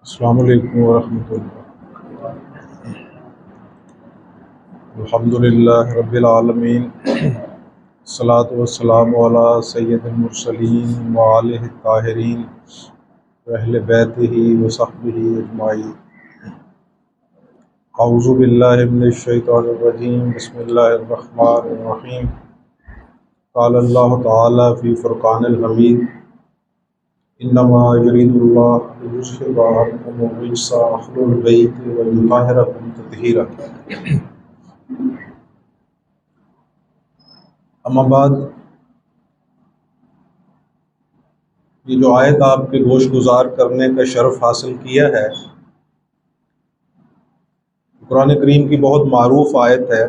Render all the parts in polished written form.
अस्सलामु अलैकुम वरहमतुल्लाह। अल्हम्दुलिल्लाहि रब्बिल आलमीन, अस्सलातु वस्सलामु अला सय्यिदिल मुरसलीन व आलिहि ताहिरीन व अहले बैतिही व सहबिही अजमाईन। औज़ु बिल्लाहि मिनश शैतानिर रजीम, बिस्मिल्लाहिर रहमानिर रहीम। क़ाल अल्लाहु तआला फ़ी फ़ुरक़ानिल हमीद, इन्नमा युरीदुल्लाहु लियुज़हिबा अन्कुमुर रिज्सा अहलल बैति व युतहिरकुम तत्हीरा। अम्मा बाद, ये जो आयत आपके गोश गुजार करने का शर्फ हासिल किया है, कुरान करीम की बहुत मारूफ आयत है।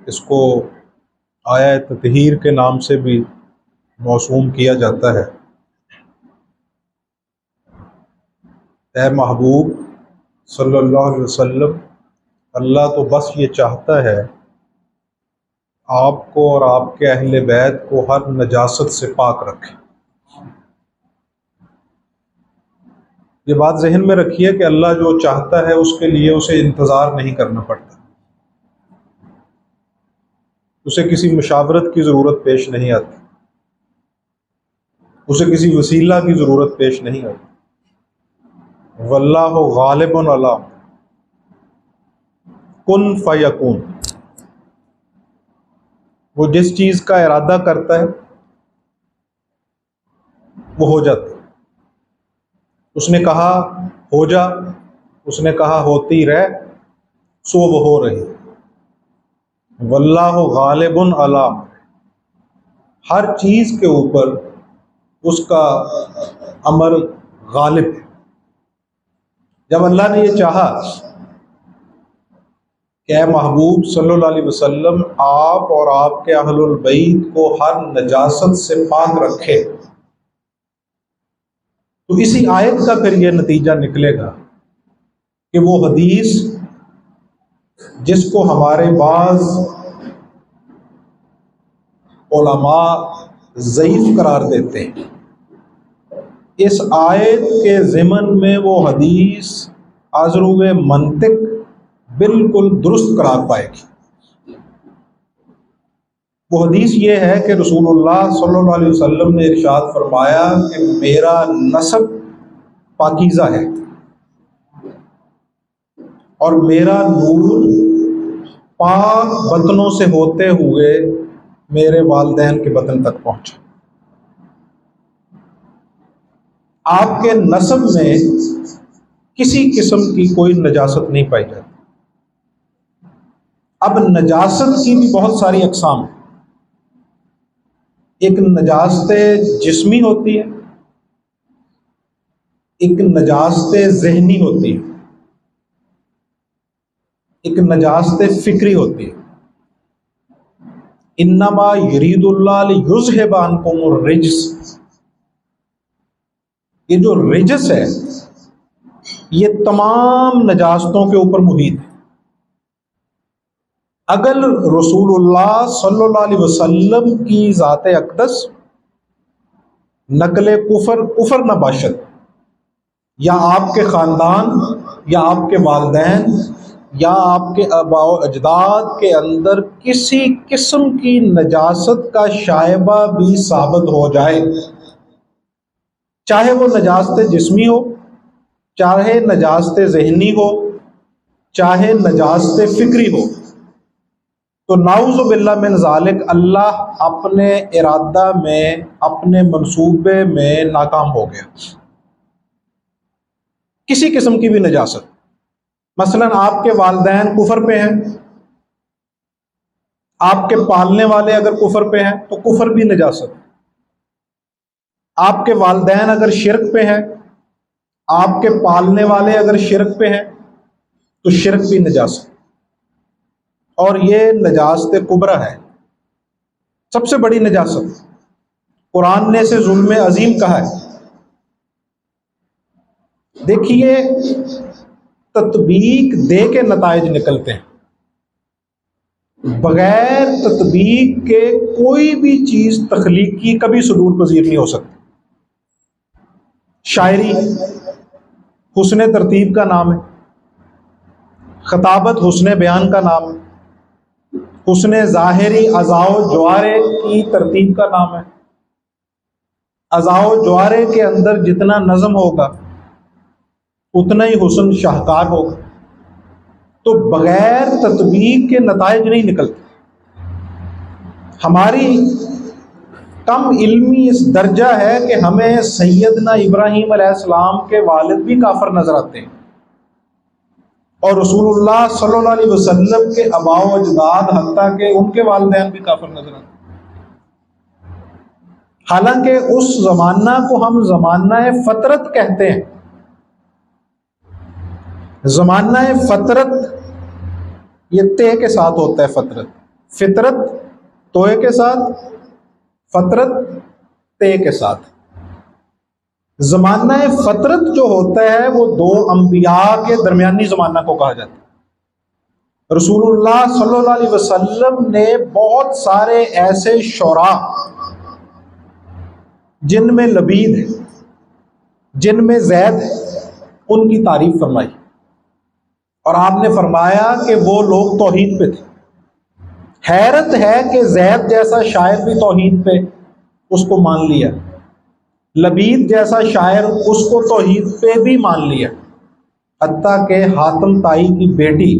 इसको आया तत्हीर के नाम से भी मौसूम किया जाता है। ऐ महबूब सल्लल्लाहु अलैहि वसल्लम, अल्लाह तो बस ये चाहता है आपको और आपके अहले बैत को हर नजासत से पाक रखे। ये बात जहन में रखिए कि अल्लाह जो चाहता है उसके लिए उसे इंतज़ार नहीं करना पड़ता, उसे किसी मुशावरत की ज़रूरत पेश नहीं आती, उसे किसी वसीला की ज़रूरत पेश नहीं आती। वल्लाहु गालिबुन अला कुन फयकून, वो जिस चीज़ का इरादा करता है वो हो जाता है। उसने कहा हो जा, उसने कहा होती रह, सो वो हो रही। वल्लाहु गालिबुन अला, हर चीज़ के ऊपर उसका अमर गालिब है। जब अल्लाह ने ये चाहा कि ऐ महबूब सल्लल्लाहु अलैहि वसल्लम आप और आपके अहलुल बैत को हर नजासत से पाक रखे, तो इसी आयत का फिर ये नतीजा निकलेगा कि वो हदीस जिसको हमारे बाज उलमा ज़ईफ़ करार देते हैं, इस आयत के ज़िमन में वो हदीस आज़रूए मंतिक बिल्कुल दुरुस्त करार पाएगी। वो हदीस ये है कि रसूलुल्लाह सल्लल्लाहु अलैहि वसल्लम ने इरशाद फरमाया कि मेरा नस्ब पाकीज़ा है और मेरा नूर पाक बतनों से होते हुए मेरे वालिदैन के बतन तक पहुंचा। आपके नस्ब में किसी किस्म की कोई नजासत नहीं पाई जाती। अब नजासत की भी बहुत सारी अक़साम है। एक नजासत जिस्मी होती है, एक नजासत ज़हनी होती है, एक नजासत फ़िक्री होती है। इन्नमा युरीदुल्लाह लियुज़हिबा अन्कुमुर रिज्स, ये जो रिजस है ये तमाम नजास्तों के ऊपर मुहीत है। अगर रसूलुल्लाह सल्लल्लाहु अलैहि वसल्लम की ज़ात अक़दस नकले कुफर न बाशत, या आपके ख़ानदान या आपके वालिदैन या आपके आबा अजदाद के अंदर किसी किस्म की नजासत का शायबा भी साबित हो जाए, चाहे वो नजासत जिस्मी हो, चाहे नजासत ज़हनी हो, चाहे नजासत फ़िक्री हो, तो नाउज़ु बिल्लाह मिन ज़ालिक अल्लाह अपने इरादा में, अपने मंसूबे में नाकाम हो गया। किसी किस्म की भी नजासत, मसलन आपके वालिदैन कुफर पे हैं, आपके पालने वाले अगर कुफर पे हैं तो कुफर भी नजासत, आपके वालिदैन अगर शिरक पे हैं, आपके पालने वाले अगर शिरक पे हैं तो शिरक भी नजासत। और ये नजासत कुबरा है, सबसे बड़ी नजासत। कुरान ने इसे जुल्म अजीम कहा है। देखिए, तत्बीक दे के नताइज निकलते हैं, बगैर तत्बीक के कोई भी चीज़ तख्लीक की कभी सदूर पजीर नहीं हो सकती। शायरी हुस्न तरतीब का नाम है, खताबत हुस्न बयान का नाम है, हुस्न ज़ाहिरी अज़ाओ ज्वारे की तरतीब का नाम है। अज़ाओ ज्वारे के अंदर जितना नज़म होगा उतना ही हुस्न शाहकार होगा। तो बगैर तत्बीक के नताइज नहीं निकलते। हमारी कम इल्मी इस दर्जा है कि हमें सैयदना इब्राहीम अलैहिस्सलाम के वालिद भी काफिर नजर आते हैं और रसूलुल्लाह सल्लल्लाहु अलैहि वसल्लम के अबाओ अजदाद हत्ता के उनके वालिदैन भी काफिर नजर आते हैं। हालांकि उस जमाना को हम जमाना फतरत कहते हैं। जमाना फतरत ये ते के साथ होता है, फतरत, फितरत तोए के साथ, फतरत ते के साथ। जमाना फतरत जो होता है वो दो अंबिया के दरमियानी जमाना को कहा जाता है। रसूलुल्लाह सल्लल्लाहु अलैहि वसल्लम ने बहुत सारे ऐसे शोरा जिनमें लबीद है, जिनमें जैद है, उनकी तारीफ फरमाई और आपने फरमाया कि वो लोग तौहीद पे थे। हैरत है कि जैद जैसा शायर भी तौहीद पे उसको मान लिया, लबीद जैसा शायर उसको तौहीद पे भी मान लिया। हत्ता के हातिम ताई की बेटी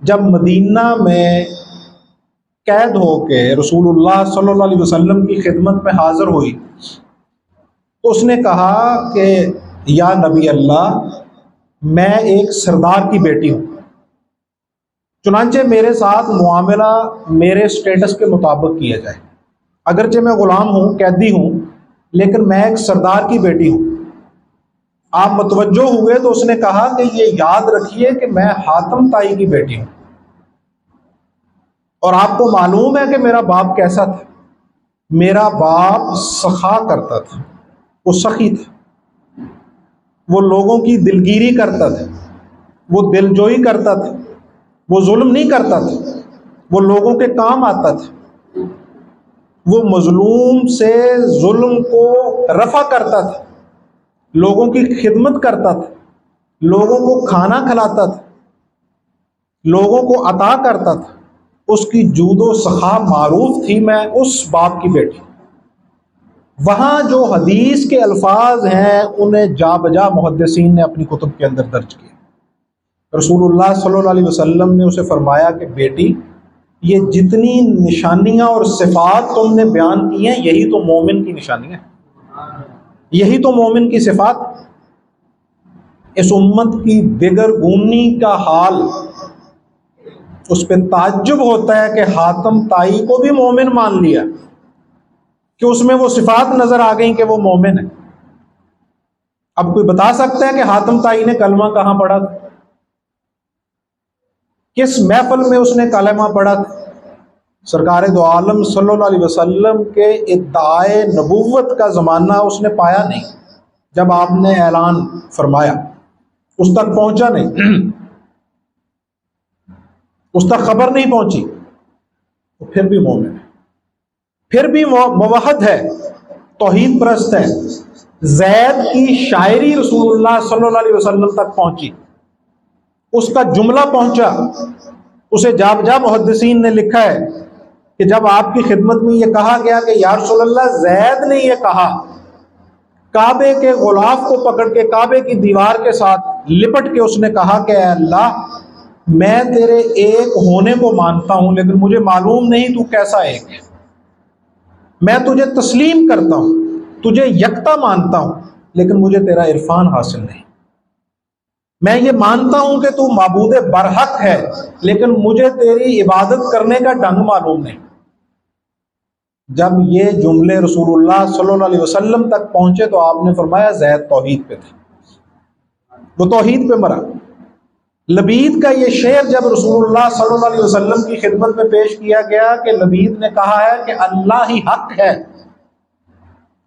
जब मदीना में कैद होके रसूलुल्लाह सल्लल्लाहु अलैहि वसल्लम की खिदमत में हाजिर हुई तो उसने कहा कि या नबी अल्लाह, मैं एक सरदार की बेटी हूँ, चुनांचे मेरे साथ मुआमला मेरे स्टेटस के मुताबिक किया जाए। अगरचे मैं गुलाम हूँ, कैदी हूँ, लेकिन मैं एक सरदार की बेटी हूँ। आप मुतवज्जो हुए तो उसने कहा कि ये याद रखिए कि मैं हातिम ताई की बेटी हूँ और आपको मालूम है कि मेरा बाप कैसा था। मेरा बाप सखा करता था, वो सखी था, वो लोगों की दिलगिरी करता था, वो दिलजोई करता था, वो जुल्म नहीं करता था, वो लोगों के काम आता था, वो मजलूम से जुल्म को रफा करता था, लोगों की खिदमत करता था, लोगों को खाना खिलाता था, लोगों को अता करता था। उसकी जूदो सखा मारूफ थी। मैं उस बाप की बेटी। वहां जो हदीस के अल्फाज हैं उन्हें जा बजा मुहद्दिसीन ने अपनी कुतुब के अंदर दर्ज किया। रसूलुल्लाह सल्लल्लाहु अलैहि वसल्लम ने उसे फरमाया कि बेटी, ये जितनी निशानियां और सिफात तुमने बयान की हैं यही तो मोमिन की निशानियां, यही तो मोमिन की सिफात। इस उम्मत की दिगर गूनी का हाल, उस पर ताज्जुब होता है कि हातिम ताई को भी मोमिन मान लिया कि उसमें वो सिफात नजर आ गई कि वो मोमिन है। अब कोई बता सकता है कि हातिम ताई ने कलमा कहां पढ़ा था, किस महफिल में उसने कलमा पढ़ा था? सरकार दो आलम सल्लल्लाहु अलैहि वसल्लम के इद्दाए नबुव्वत का जमाना उसने पाया नहीं। जब आपने ऐलान फरमाया उस तक पहुंचा नहीं, उस तक खबर नहीं पहुंची, तो फिर भी मोमिन है, फिर भी मुवहद है, तौहीद परस्त है। जैद की शायरी रसूलुल्लाह सल्लल्लाहु अलैहि वसल्लम तक पहुंची, उसका जुमला पहुंचा, उसे जा बजा मुहद्दिसीन ने लिखा है कि जब आपकी खिदमत में यह कहा गया कि या रसूलल्लाह, जैद ने यह कहा, काबे के गुलाफ को पकड़ के काबे की दीवार के साथ लिपट के उसने कहा कि अल्लाह, मैं तेरे एक होने को मानता हूं लेकिन मुझे मालूम नहीं तू कैसा एक है। मैं तुझे तस्लीम करता हूं, तुझे यकता मानता हूं, लेकिन मुझे तेरा इरफान हासिल नहीं। मैं ये मानता हूं कि तू माबूद बरहक है, लेकिन मुझे तेरी इबादत करने का ढंग मालूम नहीं। जब ये जुमले रसूलुल्लाह सल्लल्लाहु अलैहि वसल्लम तक पहुंचे तो आपने फरमाया ज़ैद तौहीद पे था, वो तौहीद पे मरा। लबीद का ये शेर जब रसूलुल्लाह सल्लल्लाहु अलैहि वसल्लम की खिदमत में पेश किया गया कि लबीद ने कहा है कि अल्लाह ही हक है,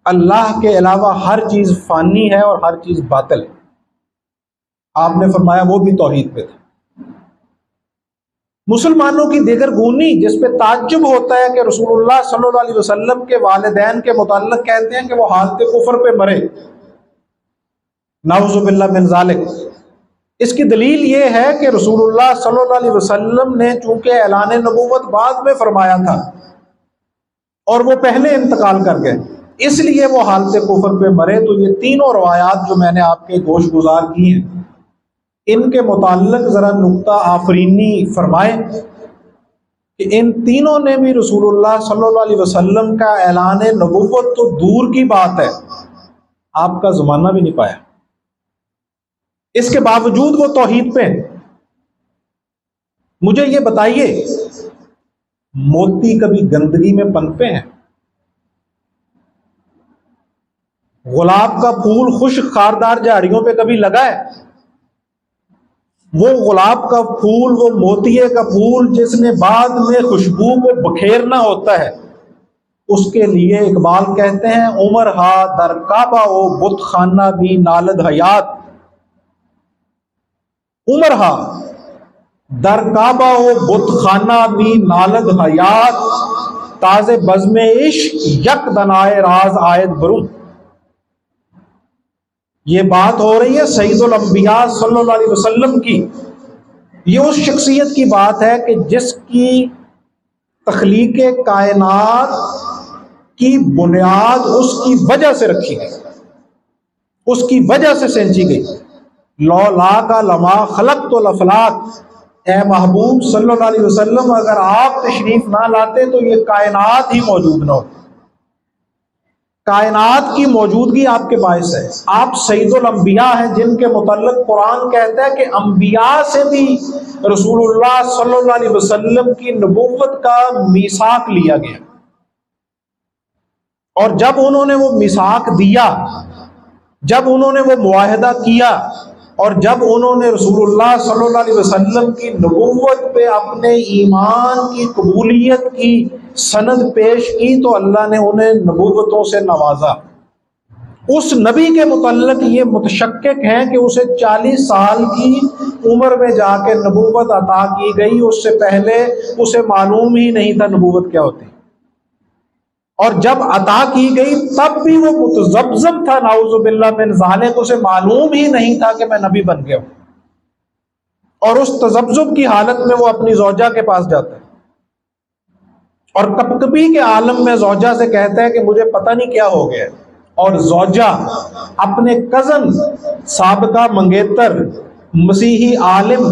अल्लाह के अलावा हर चीज फानी है और हर चीज बातिल है। आपने फरमाया वो भी तौहीद पे था। मुसलमानों की दिगर गूनी जिस पे ताज्जुब होता है कि रसूलुल्लाह सल्लल्लाहु अलैहि वसल्लम के वालिदैन के मुताल्लिक कहते हैं कि वो हालत कुफर पे मरे, नाउज़ुबिल्लाह मिन ज़ालिक। इसकी दलील ये है कि रसूलुल्लाह सल्लल्लाहु अलैहि वसल्लम ने चूंकि ऐलान नबूवत बाद में फरमाया था और वो पहले इंतकाल कर गए, इसलिए वो हालत कुफर पे मरे। तो ये तीनों रवायात जो मैंने आपके गोश गुजार की हैं, इनके मुताल्लिक ज़रा नुक्ता आफरीनी फरमाए कि इन तीनों ने भी रसूलुल्लाह सल्लल्लाहु अलैहि वसल्लम का ऐलान नबूवत तो दूर की बात है, आपका ज़माना भी नहीं पाया। इसके बावजूद वो तौहीद पे हैं। मुझे ये बताइए, मोती कभी गंदगी में पनपे हैं? गुलाब का फूल खुश्क खारदार झाड़ियों पे कभी लगा है? वो गुलाब का फूल, वो मोतिये का फूल जिसने बाद में खुशबू को बखेरना होता है, उसके लिए इकबाल कहते हैं उमर हा दर काबा ओ बुत खाना भी नालद हयात। उमर हा दर काबा ओ बुत खाना भी नालद हयात, ताजे बज़्मे इश्क यक दनाए राज आयद बरूम। ये बात हो रही है सैयदुल अंबिया सल्लल्लाहु अलैहि वसल्लम की। ये उस शख्सियत की बात है कि जिसकी तख्लीक़े कायनात की बुनियाद उसकी वजह से रखी गई, उसकी वजह से सेंची गई। लौला का लमा खलक तो लफलाक, ए महबूब सल्लल्लाहु अलैहि वसल्लम, अगर आप तशरीफ ना लाते तो ये कायनात ही मौजूद ना होती। कायनात की मौजूदगी आपके बायस है। आप सैयदुल अंबिया हैं, जिनके मुतल्लिक कुरान कहता है कि अंबिया से भी रसूलुल्लाह सल्लल्लाहु अलैहि वसल्लम की नबुव्वत का मीसाक लिया गया। और जब उन्होंने वो मीसाक दिया, जब उन्होंने वो मुआहदा किया और जब उन्होंने रसूलुल्लाह सल्लल्लाहु अलैहि वसल्लम की नबुव्वत पे अपने ईमान की कबूलियत की सनद पेश की, तो अल्लाह ने उन्हें नबुव्वतों से नवाजा। उस नबी के मुतल्लिक ये मुतशक्किक हैं कि उसे 40 साल की उम्र में जाके नबुव्वत अता की गई, उससे पहले उसे मालूम ही नहीं था नबुव्वत क्या होती। और जब अता की गई तब भी वो मुतज़ब्ज़ब था, नाउज़ुबिल्लाह मिन ज़ालिक, उसे मालूम ही नहीं था कि मैं नबी बन गया हूं। और उस तज़ब्ज़ुब की हालत में वो अपनी ज़ौजा के पास जाता है और कपकपी के आलम में ज़ौजा से कहता है कि मुझे पता नहीं क्या हो गया। और ज़ौजा अपने कज़न साबिका मंगेतर मसीही आलिम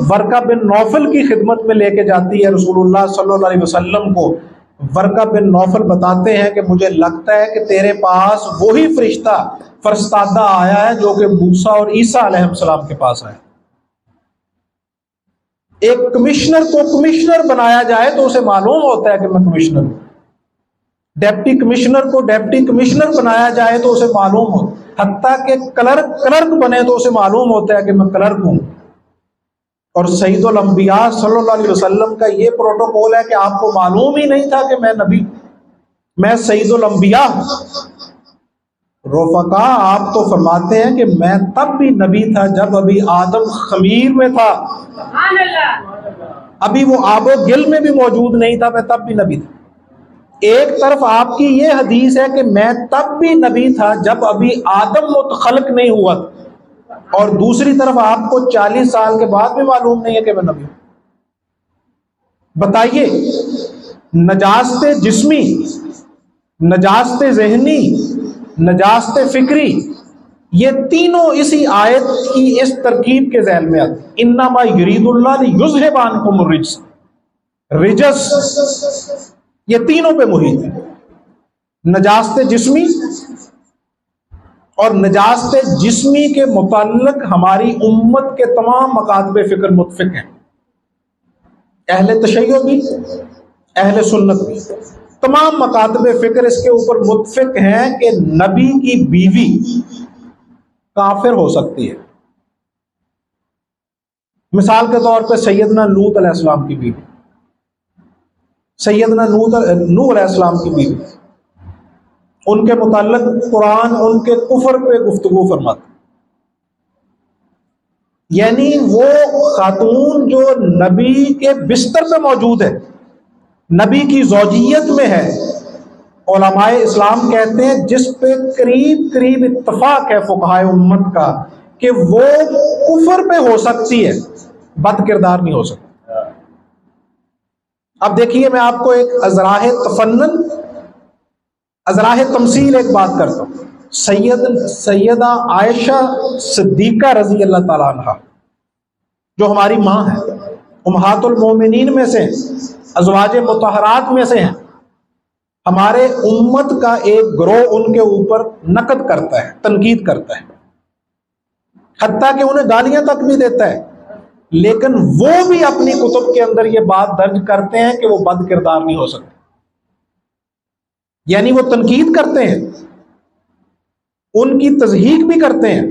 वर्का बिन नौफल की खिदमत में लेके जाती है रसूलुल्लाह सल्लल्लाहु अलैहि वसल्लम को। वर्का बिन नौफल बताते हैं कि मुझे लगता है कि तेरे पास वही फरिश्ता फरस्तादा आया है जो कि मूसा और ईसा अलैहिस्सलाम के पास आया। एक कमिश्नर को कमिश्नर बनाया जाए तो उसे मालूम होता है कि मैं कमिश्नर हूं। डेप्टी कमिश्नर को डेप्टी कमिश्नर बनाया जाए तो उसे मालूम हो, हत्ता के क्लर्क बने तो उसे मालूम होता है कि मैं क्लर्क हूं। और सैयदुल अंबिया सल्लल्लाहु अलैहि वसल्लम का ये प्रोटोकॉल है कि आपको मालूम ही नहीं था कि मैं नबी, मैं सैयदुल अंबिया। रोफका, आप तो फरमाते हैं कि मैं तब भी नबी था जब अभी आदम खमीर में था, अभी वो आबो गिल में भी मौजूद नहीं था, मैं तब भी नबी था। एक तरफ आपकी ये हदीस है कि मैं तब भी नबी था जब अभी आदम मुतखलक नहीं हुआ था, और दूसरी तरफ आपको 40 साल के बाद भी मालूम नहीं है कि मैं नबी हूं। बताइए, नजास्ते जिस्मी, नजास्ते ज़हनी, नजास्ते फिक्री, ये तीनों इसी आयत की इस तरकीब के ज़ैल में आती। इन्नमा युरीदुल्लाह लियुज़हिबा अन्कुम रिज्स, रिजस, ये तीनों पे मुहित है। नजास्ते जिस्मी और नजास्ते जिस्मी के मुताल्लिक हमारी उम्मत के तमाम मकातबे फिक्र मुत्फिक हैं। अहले तशय्युअ भी, अहले सुन्नत भी, तमाम मकातबे फिक्र इसके ऊपर मुत्फिक हैं कि नबी की बीवी काफिर हो सकती है। मिसाल के तौर पर सैयदना लूत अलैहिस्सलाम की बीवी, सैयदना नूह अलैहिस्सलाम की बीवी, उनके मुताल्लिक कुरान उनके कुफर पे गुफ्तगू फरमाता, यानी वो खातून जो नबी के बिस्तर पे मौजूद है, नबी की ज़ौजियत में है, उलमाए इस्लाम कहते हैं जिस पे करीब करीब इत्तफाक है फुकहाए उम्मत का कि वो कुफर पे हो सकती है, बद किरदार नहीं हो सकती। अब देखिए, मैं आपको एक अजराह तफन्नन, अजराह तमसील एक बात करता हूँ। सैयदा आयशा सिद्दीका रजी अल्लाह ताला अन्हा, जो हमारी माँ है, उम्महातुल मोमिनीन में से, अज़वाज मुतहरात में से हैं, हमारे उम्मत का एक ग्रोह उनके ऊपर नकद करता है, तनकीद करता है, हत्ता कि उन्हें गालियां तक भी देता है, लेकिन वो भी अपनी कुतुब के अंदर ये बात दर्ज करते हैं कि वो बद किरदार नहीं हो सकते। यानी वो तनकीद करते हैं, उनकी तज़हीक भी करते हैं,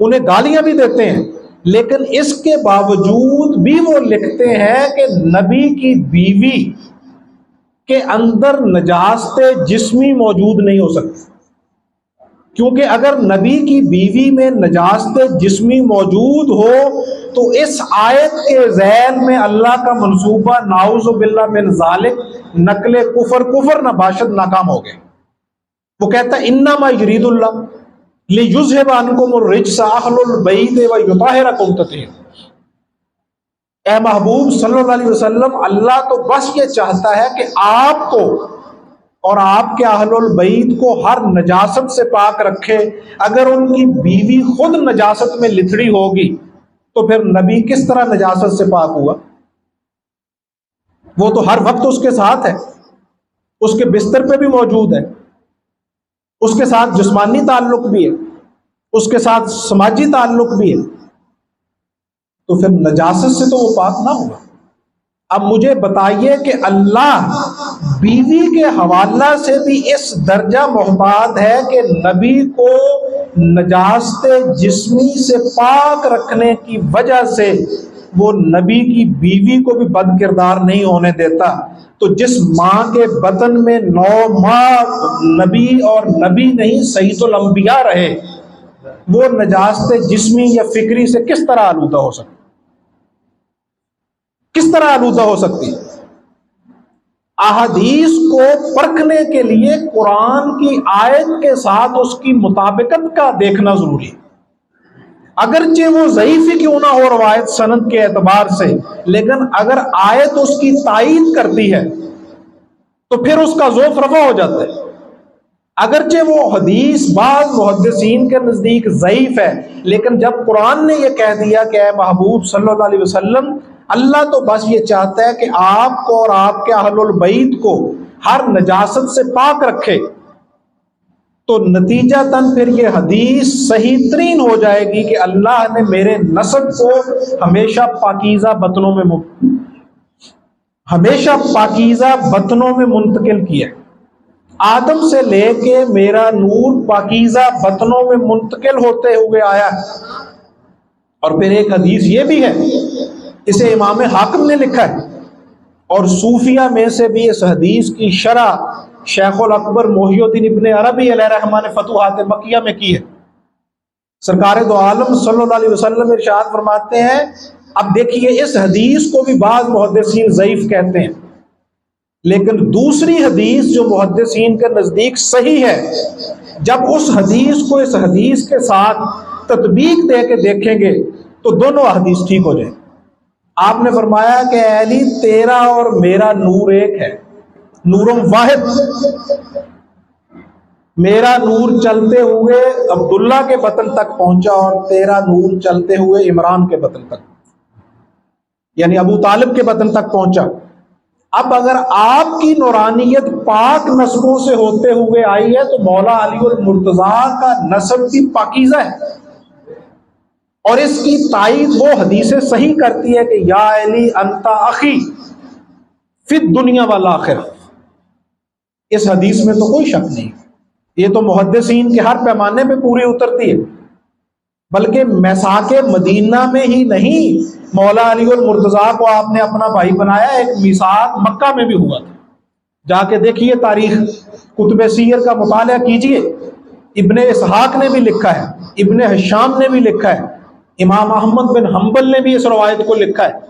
उन्हें गालियां भी देते हैं, लेकिन इसके बावजूद भी वो लिखते हैं कि नबी की बीवी के अंदर नजास्त जिस्मी मौजूद नहीं हो सकती, क्योंकि अगर नबी की बीवी में नजास्त जिस्मी मौजूद हो तो इस आयत के ज़ैल में अल्लाह का मंसूबा नाउज़ु बिल्लाह मिन ज़ालिक नकले कुफर नबाशत नाकाम हो गए। वो कहता है इन्नमा युरीदुल्लाह लियुज़हिब अन्कुमुर रिज्सा अहलुल बैत व युताहिरकुम तत्हीरा। ए महबूब सल्लल्लाहु अलैहि वसल्लम, अल्लाह तो बस ये चाहता है कि आपको और आपके अहलुल बैत को हर नजासत से पाक रखे। अगर उनकी बीवी खुद नजासत में लिथड़ी होगी तो फिर नबी किस तरह नजासत से पाक हुआ? वो तो हर वक्त उसके साथ है, उसके बिस्तर पे भी मौजूद है, उसके साथ जिस्मानी ताल्लुक भी है, उसके साथ समाजी ताल्लुक भी है, तो फिर नजासत से तो वो पाक ना हुआ। अब मुझे बताइए कि अल्लाह बीवी के हवाला से भी इस दर्जा मोहतात है कि नबी को नजास्त जिस्मी से पाक रखने की वजह से वो नबी की बीवी को भी बद किरदार नहीं होने देता। तो जिस माँ के बतन में 9 माह नबी और नबी नहीं सईदुल अंबिया रहे, वो नजास्त जिस्मी या फिक्री से किस तरह आलूदा हो सकती, किस तरह आलूदा हो सकती? अहदीस को परखने के लिए कुरान की आयत के साथ उसकी मुताबिकत का देखना जरूरी है। अगरचे वो ज़ईफ़ क्यों ना हो रवायत सनद के एतबार से, लेकिन अगर आयत उसकी तायीद करती है तो फिर उसका ज़ोफ़ रफ़ा हो जाता है। अगरचे वो हदीस बाज़ मुहद्दिसीन के नज़दीक ज़ईफ़ है, लेकिन जब कुरान ने यह कह दिया कि ए महबूब सल्लल्लाहु अलैहि वसल्लम, अल्लाह तो बस ये चाहता है कि आपको और आपके अहलुल बैत को हर नजासत से पाक रखे, तो नतीजतन फिर ये हदीस सही तरीन हो जाएगी कि अल्लाह ने मेरे नस्ब को हमेशा पाकीज़ा बतनों में मुंतकिल किया। आदम से लेके मेरा नूर पाकीज़ा बतनों में मुंतकिल होते हुए आया। और फिर एक हदीस ये भी है, इसे इमाम हाकिम ने लिखा है, और सूफिया में से भी इस हदीस की शरह शेखुल अकबर मोहिउद्दीन इब्ने अरबी अलैहिर्रहमान ने फतुहात मक्किया में की है। सरकार दो आलम सल्लल्लाहु अलैहि वसल्लम इरशाद फरमाते हैं, अब देखिए इस हदीस को भी बाज़ मुहद्दिसीन ज़ईफ़ कहते हैं, लेकिन दूसरी हदीस जो मुहद्दिसीन के नज़दीक सही है, जब उस हदीस को इस हदीस के साथ तत्बीक दे के देखेंगे तो दोनों हदीस ठीक हो जाए। आपने फरमाया कि अली तेरा और मेरा नूर एक है, नूरुम वाहिद। मेरा नूर चलते हुए अब्दुल्ला के बतन तक पहुंचा और तेरा नूर चलते हुए इमरान के बतन तक, यानी अबू तालिब के बतन तक पहुंचा। अब अगर आपकी नूरानियत पाक नस्बों से होते हुए आई है तो मौला अली और मुर्तजा का नस्ब भी पाकीज़ा है, और इसकी तायीद वो हदीसें सही करती है कि या अली अंता अखी फिद दुनिया वल आखिरा। इस हदीस में तो कोई शक नहीं, ये तो मुहद्दिसीन के हर पैमाने पे पूरी उतरती है। बल्कि मैसाके मदीना में ही नहीं, मौला अली और मुर्तजा को आपने अपना भाई बनाया, एक मिसाक मक्का में भी हुआ था। जाके देखिए तारीख, कुतुब सीयर का मुताला कीजिए। इब्ने इसहाक ने भी लिखा है, इब्ने हिशाम ने भी लिखा है, इमाम अहमद बिन हम्बल ने भी इस रवायत को लिखा है।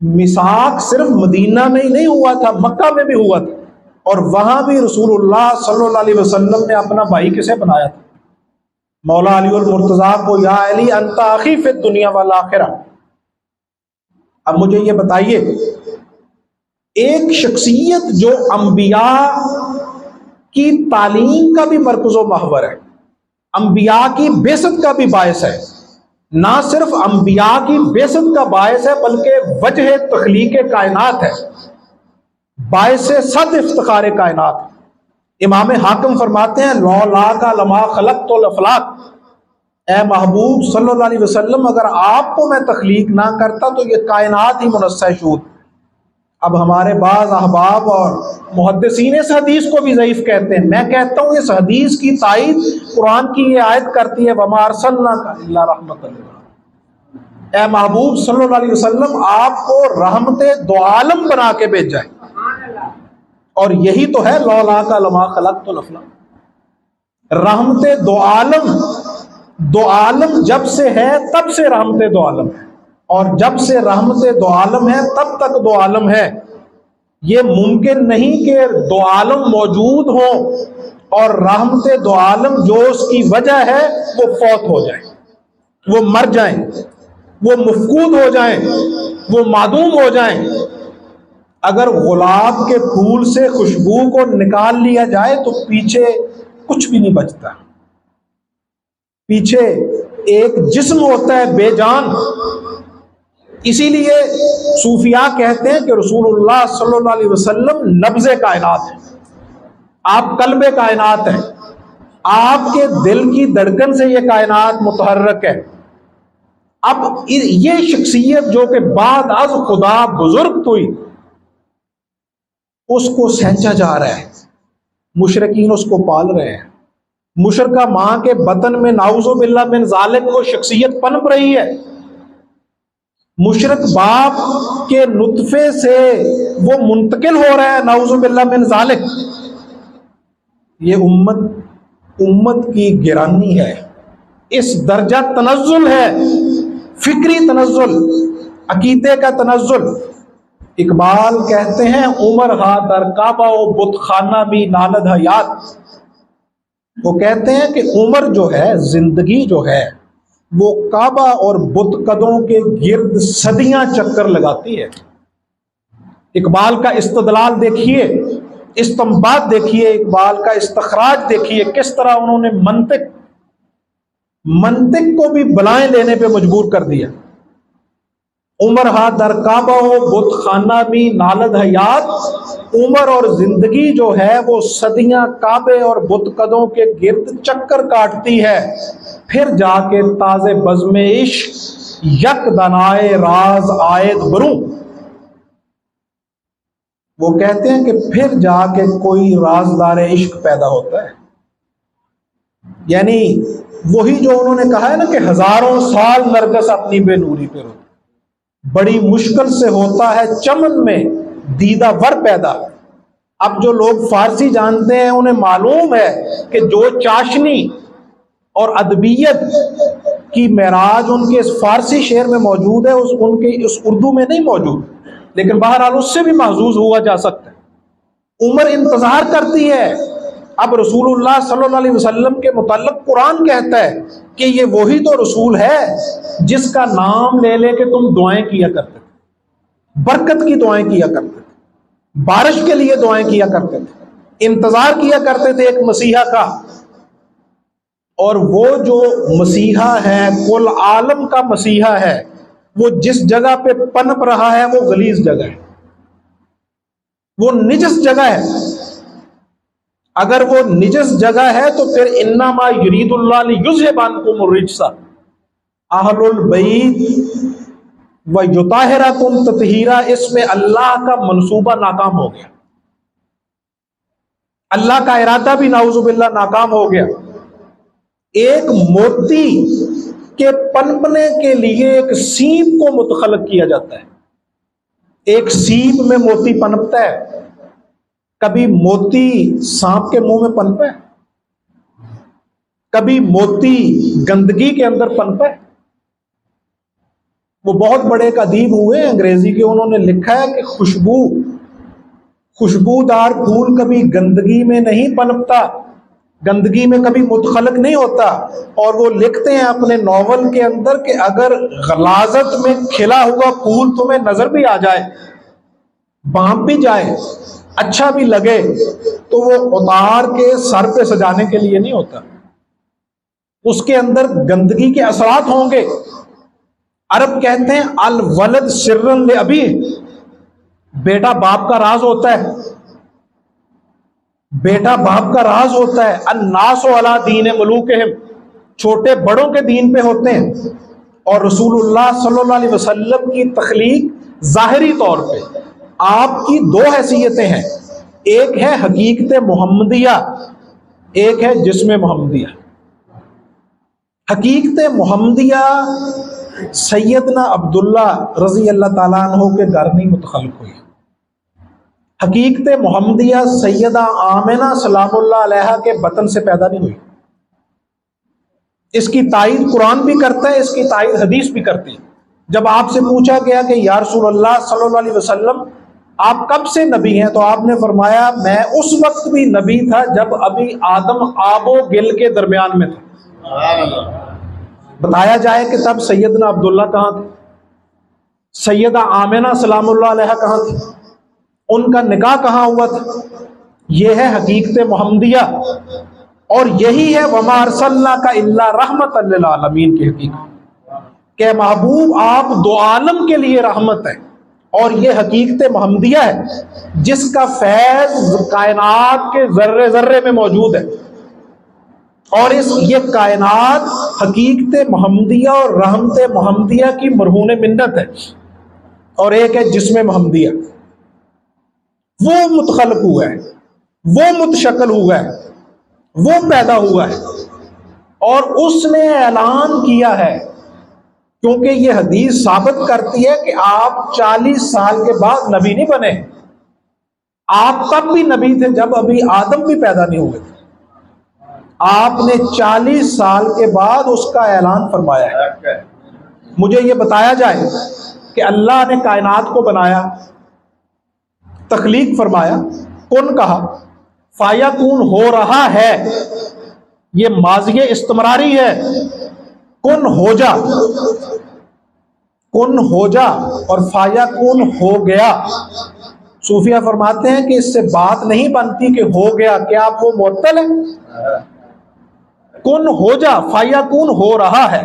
मिसाक सिर्फ मदीना में ही नहीं हुआ था, मक्का में भी हुआ था। और वहां भी रसूलुल्लाह सल्लल्लाहु अलैहि वसल्लम ने अपना भाई किसे बनाया था? मौला अली और मुर्तजा को, या अली अंता अखी फिद दुनिया वल आखिरा। अब मुझे ये बताइए, एक शख्सियत जो अंबिया की तालीम का भी मरकज़ो महवर है, अंबिया की बेसत का भी बायस है, ना सिर्फ अंबिया की बेसत का बायस है बल्कि वजह तख्लीक कायनात है, बायस सद इफ्तिखार कायनात। इमाम हाकिम फरमाते हैं, लौला का लमा खलक तो लफलाक, ए महबूब सल्लल्लाहु अलैहि वसल्लम, अगर आपको मैं तख्लीक ना करता तो ये कायनात ही मुनस्सा शूद। अब हमारे बाज अहबाब और मुहद्दिसीन इस हदीस को भी ज़ईफ कहते हैं। मैं कहता हूँ इस हदीस की तायीद कुरान की ये आयत करती है, वमा अरसलनाका इल्ला रहमतल लिल आलमीन। ए महबूब सल्लल्लाहु अलैहि वसल्लम, आपको रहमते दो आलम बना के भेजा है। और यही तो है लौला का लमा खलक तो लफला, रहमते दो आलम। दो आलम जब से है तब से रहमते दो आलम है, और जब से रहमते दो आलम है तब तक दो आलम है। ये मुमकिन नहीं कि दो आलम मौजूद हो और रहमते दो आलम जो उसकी वजह है वो फौत हो जाए, वो मर जाए, वो मफकूद हो जाए, वो मादूम हो जाए। अगर गुलाब के फूल से खुशबू को निकाल लिया जाए तो पीछे कुछ भी नहीं बचता, पीछे एक जिस्म होता है बेजान। इसीलिए सूफिया कहते हैं कि रसूलुल्लाह सल्लल्लाहु अलैहि वसल्लम नब्ज़े कायनात है, आप कल्बे कायनात हैं, आपके दिल की धड़कन से ये कायनात मुतहर्रक है। अब ये शख्सियत जो कि बाद अज खुदा बुजुर्ग हुई, उसको सेंचा जा रहा है, मुशरिकीन उसको पाल रहे हैं। मुशरका माँ के बतन में नाउज़ु बिल्लाह मिन ज़ालिक वो शख्सियत पनप रही है। मुशरक बाप के नुतफे से वो मुंतकिल हो रहा है, नाउज़ु बिल्लाह मिन ज़ालिक। ये उम्मत की गिरानी है, इस दर्जा तनज़्ज़ुल है, फिक्री तनज़्ज़ुल, अकीदे का तनज़्ज़ुल। इकबाल कहते हैं, उमर हा दर काबा ओ बुत खाना भी नालद हयात। वो कहते हैं कि उम्र जो है, जिंदगी जो है, वो काबा और बुत कदों के गिर्द सदियां चक्कर लगाती है। इकबाल का इस्तदलाल देखिए, इस्तंबात देखिए, इकबाल का इस्तखराज देखिए, किस तरह उन्होंने मंतिक को भी बलाएं लेने पे मजबूर कर दिया। उमर हा दर काबा हो बुत खाना भी नालद हयात। उम्र और जिंदगी जो है वो सदियां काबे और बुत कदों के गिर्द चक्कर काटती है, फिर जाके ताजे बज़्मे इश्क यक दनाए राज आयद बरूं। वो कहते हैं कि फिर जाके कोई राजदार इश्क पैदा होता है। यानी वही जो उन्होंने कहा है ना कि हजारों साल नरगिस अपनी बेनूरी पे रोती, बड़ी मुश्किल से होता है चमन में दीदा वर पैदा। अब जो लोग फारसी जानते हैं उन्हें मालूम है कि जो चाशनी और अदबियत की मेराज उनके इस फारसी शेर में मौजूद है, उनके इस उर्दू में नहीं मौजूद, लेकिन बहरहाल उससे भी महजूज हुआ जा सकता है। उम्र इंतजार करती है। अब रसूलुल्लाह सल्लल्लाहु अलैहि वसल्लम के मुतल्लिक़ कुरान कहता है कि ये वही तो रसूल है जिसका नाम ले ले के तुम दुआएं किया करते थे, बरकत की दुआएं किया करते थे, बारिश के लिए दुआएं किया करते थे, इंतजार किया करते थे एक मसीहा का। और वो जो मसीहा है, कुल आलम का मसीहा है, वो जिस जगह पे पनप रहा है वो गलीज जगह है, वो निजस जगह है। अगर वो निजस जगह है तो फिर इन्नमा युरीदुल्लाह लियुज़हिबअनकुम रिज्सा अहलुल बैत व युताहिरकुम तत्हीरा। इसमें अल्लाह का मंसूबा नाकाम हो गया, अल्लाह का इरादा भी नाउज़ु बिल्लाह नाकाम हो गया। एक मोती के पनपने के लिए एक सीप को मुतखलक किया जाता है। एक सीप में मोती पनपता है। कभी मोती सांप के मुंह में पनपा है, कभी मोती गंदगी के अंदर पनपा है। वो बहुत बड़े एक अदीब हुए अंग्रेजी के, उन्होंने लिखा है कि खुशबूदार फूल कभी गंदगी में नहीं पनपता, गंदगी में कभी मुतखलक नहीं होता। और वो लिखते हैं अपने नॉवल के अंदर कि अगर गलाजत में खिला हुआ फूल तुम्हें नजर भी आ जाए, भांप भी जाए, अच्छा भी लगे, तो वो उतार के सर पे सजाने के लिए नहीं होता, उसके अंदर गंदगी के असरात होंगे। अरब कहते हैं अल वलद सिर्रन ले अभी, बेटा बाप का राज होता है, बेटा बाप का राज होता है। अन्नास अला दीन मलूकहिम, छोटे बड़ों के दीन पे होते हैं। और रसूलुल्लाह सल्लल्लाहु अलैहि वसल्लम की तख्लीक जाहिरी तौर पे आपकी दो हैसियतें हैं, एक है हकीकत मोहम्मदिया, एक है जिस्म मोहम्मदिया। हकीकत मोहम्मदिया सैयदना अब्दुल्ला रजी अल्लाह ताला अन्हु के घर नहीं मुतखल्लिक हुई। हकीकत मोहम्मदिया सैयदा आमिना सलामुल्लाह अलैहा के बतन से पैदा नहीं हुई। इसकी तायीद कुरान भी करता है, इसकी तायीद हदीस भी करती है। जब आपसे पूछा गया कि या रसूलल्लाह सल्लल्लाहु अलैहि वसल्लम आप कब से नबी हैं, तो आपने फरमाया मैं उस वक्त भी नबी था जब अभी आदम आबो गिल के दरमियान में था। बताया जाए कि तब सैयदना अब्दुल्ला कहाँ थे, सैयदा आमिना सलामुल्लाह अलैहा कहाँ थी, उनका निकाह कहाँ हुआ था। यह है हकीकत मोहम्मदिया, और यही है वमा अरसलना का इल्ला रहमतल लिल आलमीन की हकीकत के महबूब आप दो आलम के लिए रहमत है। और यह हकीकत मोहम्मदिया है जिसका फैज कायनात के जर्रे जर्रे में मौजूद है। और ये कायनात हकीकत मोहम्मदिया और रहमत मोहम्मदिया की मरहून मिन्नत है। और एक है जिस्म मोहम्मदिया, वो मुतखल्लिक हुआ है, वो मुतशक्किल हुआ है, वो पैदा हुआ है। और उसने ऐलान किया है, क्योंकि ये हदीस साबित करती है कि आप 40 साल के बाद नबी नहीं बने। आप तब भी नबी थे जब अभी आदम भी पैदा नहीं हुए थे। आपने 40 साल के बाद उसका ऐलान फरमाया है। मुझे ये बताया जाए कि अल्लाह ने कायनात को बनाया, तख्लीक फरमाया, कुन कहा, फायाकून हो रहा है, ये माज़िये इस्तमरारी है, कुन हो जा, कुन हो जा, और फायाकून हो गया। सूफिया फरमाते हैं कि इससे बात नहीं बनती कि हो गया, क्या आप वो मुअत्तल है? कुन हो जा, फायाकून हो रहा है,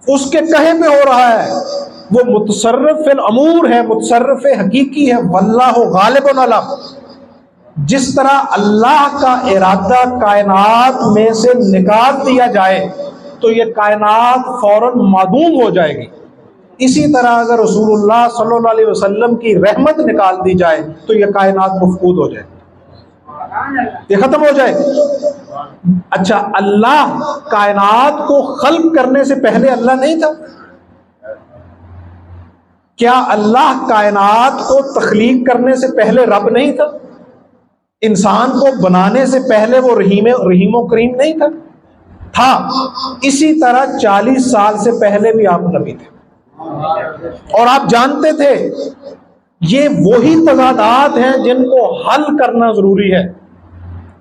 उसके कहे पे हो रहा है। वो मुतसर्रिफ फिल अमूर है, मुतसर्रिफ हकीकी है। वल्लाहु गालिबुन अला, जिस तरह अल्लाह का इरादा कायनात में से निकाल दिया जाए तो ये कायनात फौरन मादूम हो जाएगी, इसी तरह अगर रसूलुल्लाह सल्लल्लाहु अलैहि वसल्लम की रहमत निकाल दी जाए तो ये कायनात मफकूद हो जाए, ये खत्म हो जाए। अच्छा, अल्लाह कायनात को खल्क करने से पहले अल्लाह नहीं था? क्या अल्लाह कायनात को तख्लीक करने से पहले रब नहीं था? इंसान को बनाने से पहले वो रहीम करीम नहीं था? था। इसी तरह 40 साल से पहले भी आप नबी थे, और आप जानते थे। ये वही तज़ादात हैं जिनको हल करना जरूरी है,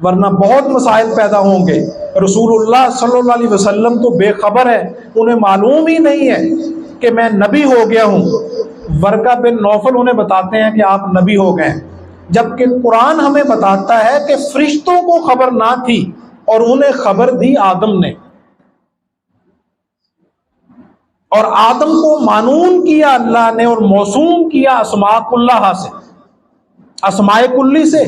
वरना बहुत मसाइल पैदा होंगे। रसूलुल्लाह सल्लल्लाहु अलैहि वसल्लम तो बेखबर है, उन्हें मालूम ही नहीं है कि मैं नबी हो गया हूं। वर्का बिन नौफल उन्हें बताते हैं कि आप नबी हो गए, जबकि कुरान हमें बताता है कि फरिश्तों को खबर ना थी और उन्हें खबर दी आदम ने, और आदम को मानून किया अल्लाह ने और मौसूम किया अस्माकुल्लाह से, अस्माए कुल्ली से।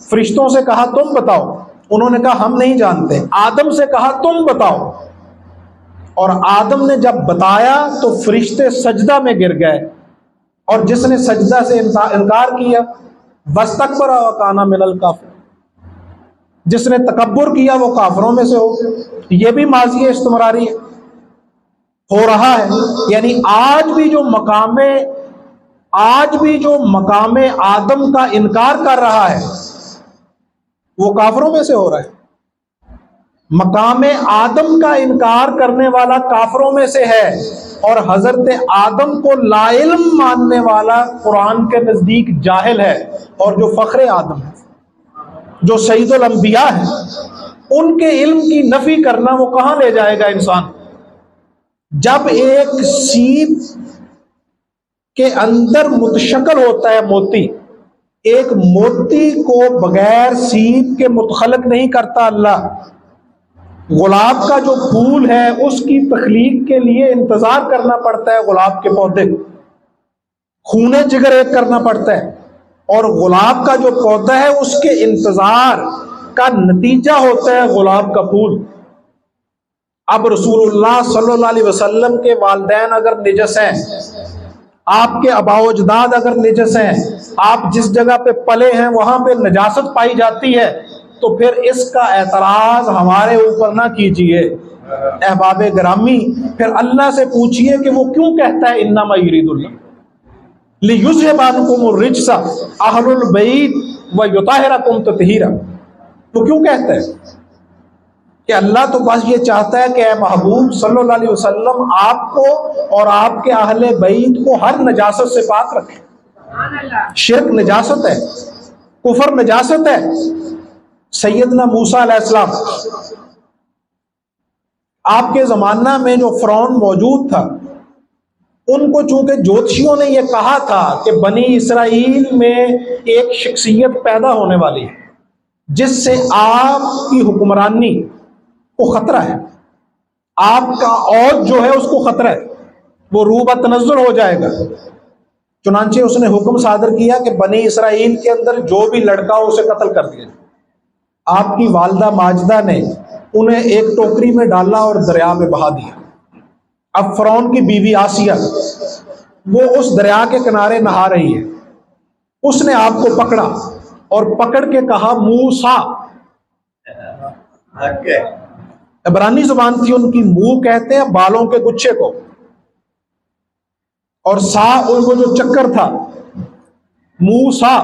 फरिश्तों से कहा तुम बताओ, उन्होंने कहा हम नहीं जानते। आदम से कहा तुम बताओ, और आदम ने जब बताया तो फरिश्ते सजदा में गिर गए, और जिसने सजदा से इनकार किया वस्तकबर व काना मिनल काफिर, जिसने तकब्बुर किया वो काफिरों में से हो। ये भी माज़ी इस्तमरारी हो रहा है, यानी आज भी जो मकामे आदम का इनकार कर रहा है वो काफिरों में से हो रहा है। मकाम आदम का इनकार करने वाला काफरों में से है, और हजरत आदम को लाइल्म मानने वाला कुरान के नजदीक जाहिल है। और जो फख्रे आदम है, जो सईदुल अंबिया है, उनके इल्म की नफी करना वो कहां ले जाएगा इंसान? जब एक सीप के अंदर मुतशक्ल होता है मोती, एक मोती को बगैर सीप के मुतखलक नहीं करता अल्लाह। गुलाब का जो फूल है उसकी तखलीक के लिए इंतजार करना पड़ता है, गुलाब के पौधे खूने जिगर एक करना पड़ता है, और गुलाब का जो पौधा है उसके इंतजार का नतीजा होता है गुलाब का फूल। अब रसूलुल्लाह सल्लल्लाहु अलैहि वसल्लम के वालिदैन अगर निजस हैं, आपके अबाओजदाद अगर निजस हैं, आप जिस जगह पे पले हैं वहां पे नजासत पाई जाती है, तो फिर इसका एतराज हमारे ऊपर ना कीजिए अहबाब गिरामी। फिर अल्लाह से पूछिए कि वो क्यों कहता है इन्नमा युरीदुल्लाह लियुज़हिबअनकुम रिज्सा अहलुल बैत व युताहिरकुम तत्हीरा। वो क्यों कहता है कि अल्लाह तो बस ये चाहता है कि ए महबूब सल्लल्लाहु अलैहि वसल्लम आपको और आपके अहले बैत को हर नजासत से पाक रखे। शिर्क नजासत है, कुफर नजासत है। सैयदना मूसा अलैहिस्सलाम, आपके जमाना में जो फ़िरौन मौजूद था, उनको चूंकि ज्योतिषियों ने यह कहा था कि बनी इसराइल में एक शख्सियत पैदा होने वाली है जिससे आपकी हुक्मरानी को खतरा है, आपका औद जो है उसको खतरा है, वो रूबा तनज़्ज़ुल हो जाएगा। चुनांचे उसने हुक्म सादर किया कि बनी इसराइल के अंदर जो भी लड़का हो उसे कत्ल कर दिया। आपकी वालदा माजिदा ने उन्हें एक टोकरी में डाला और दरिया में बहा दिया। अब फ़िरौन की बीवी आसिया वो उस दरिया के किनारे नहा रही है, उसने आपको पकड़ा और पकड़ के कहा मूसा। इब्रानी जुबान थी उनकी, मुंह कहते हैं बालों के गुच्छे को, और सा वो जो चक्कर था, मूसा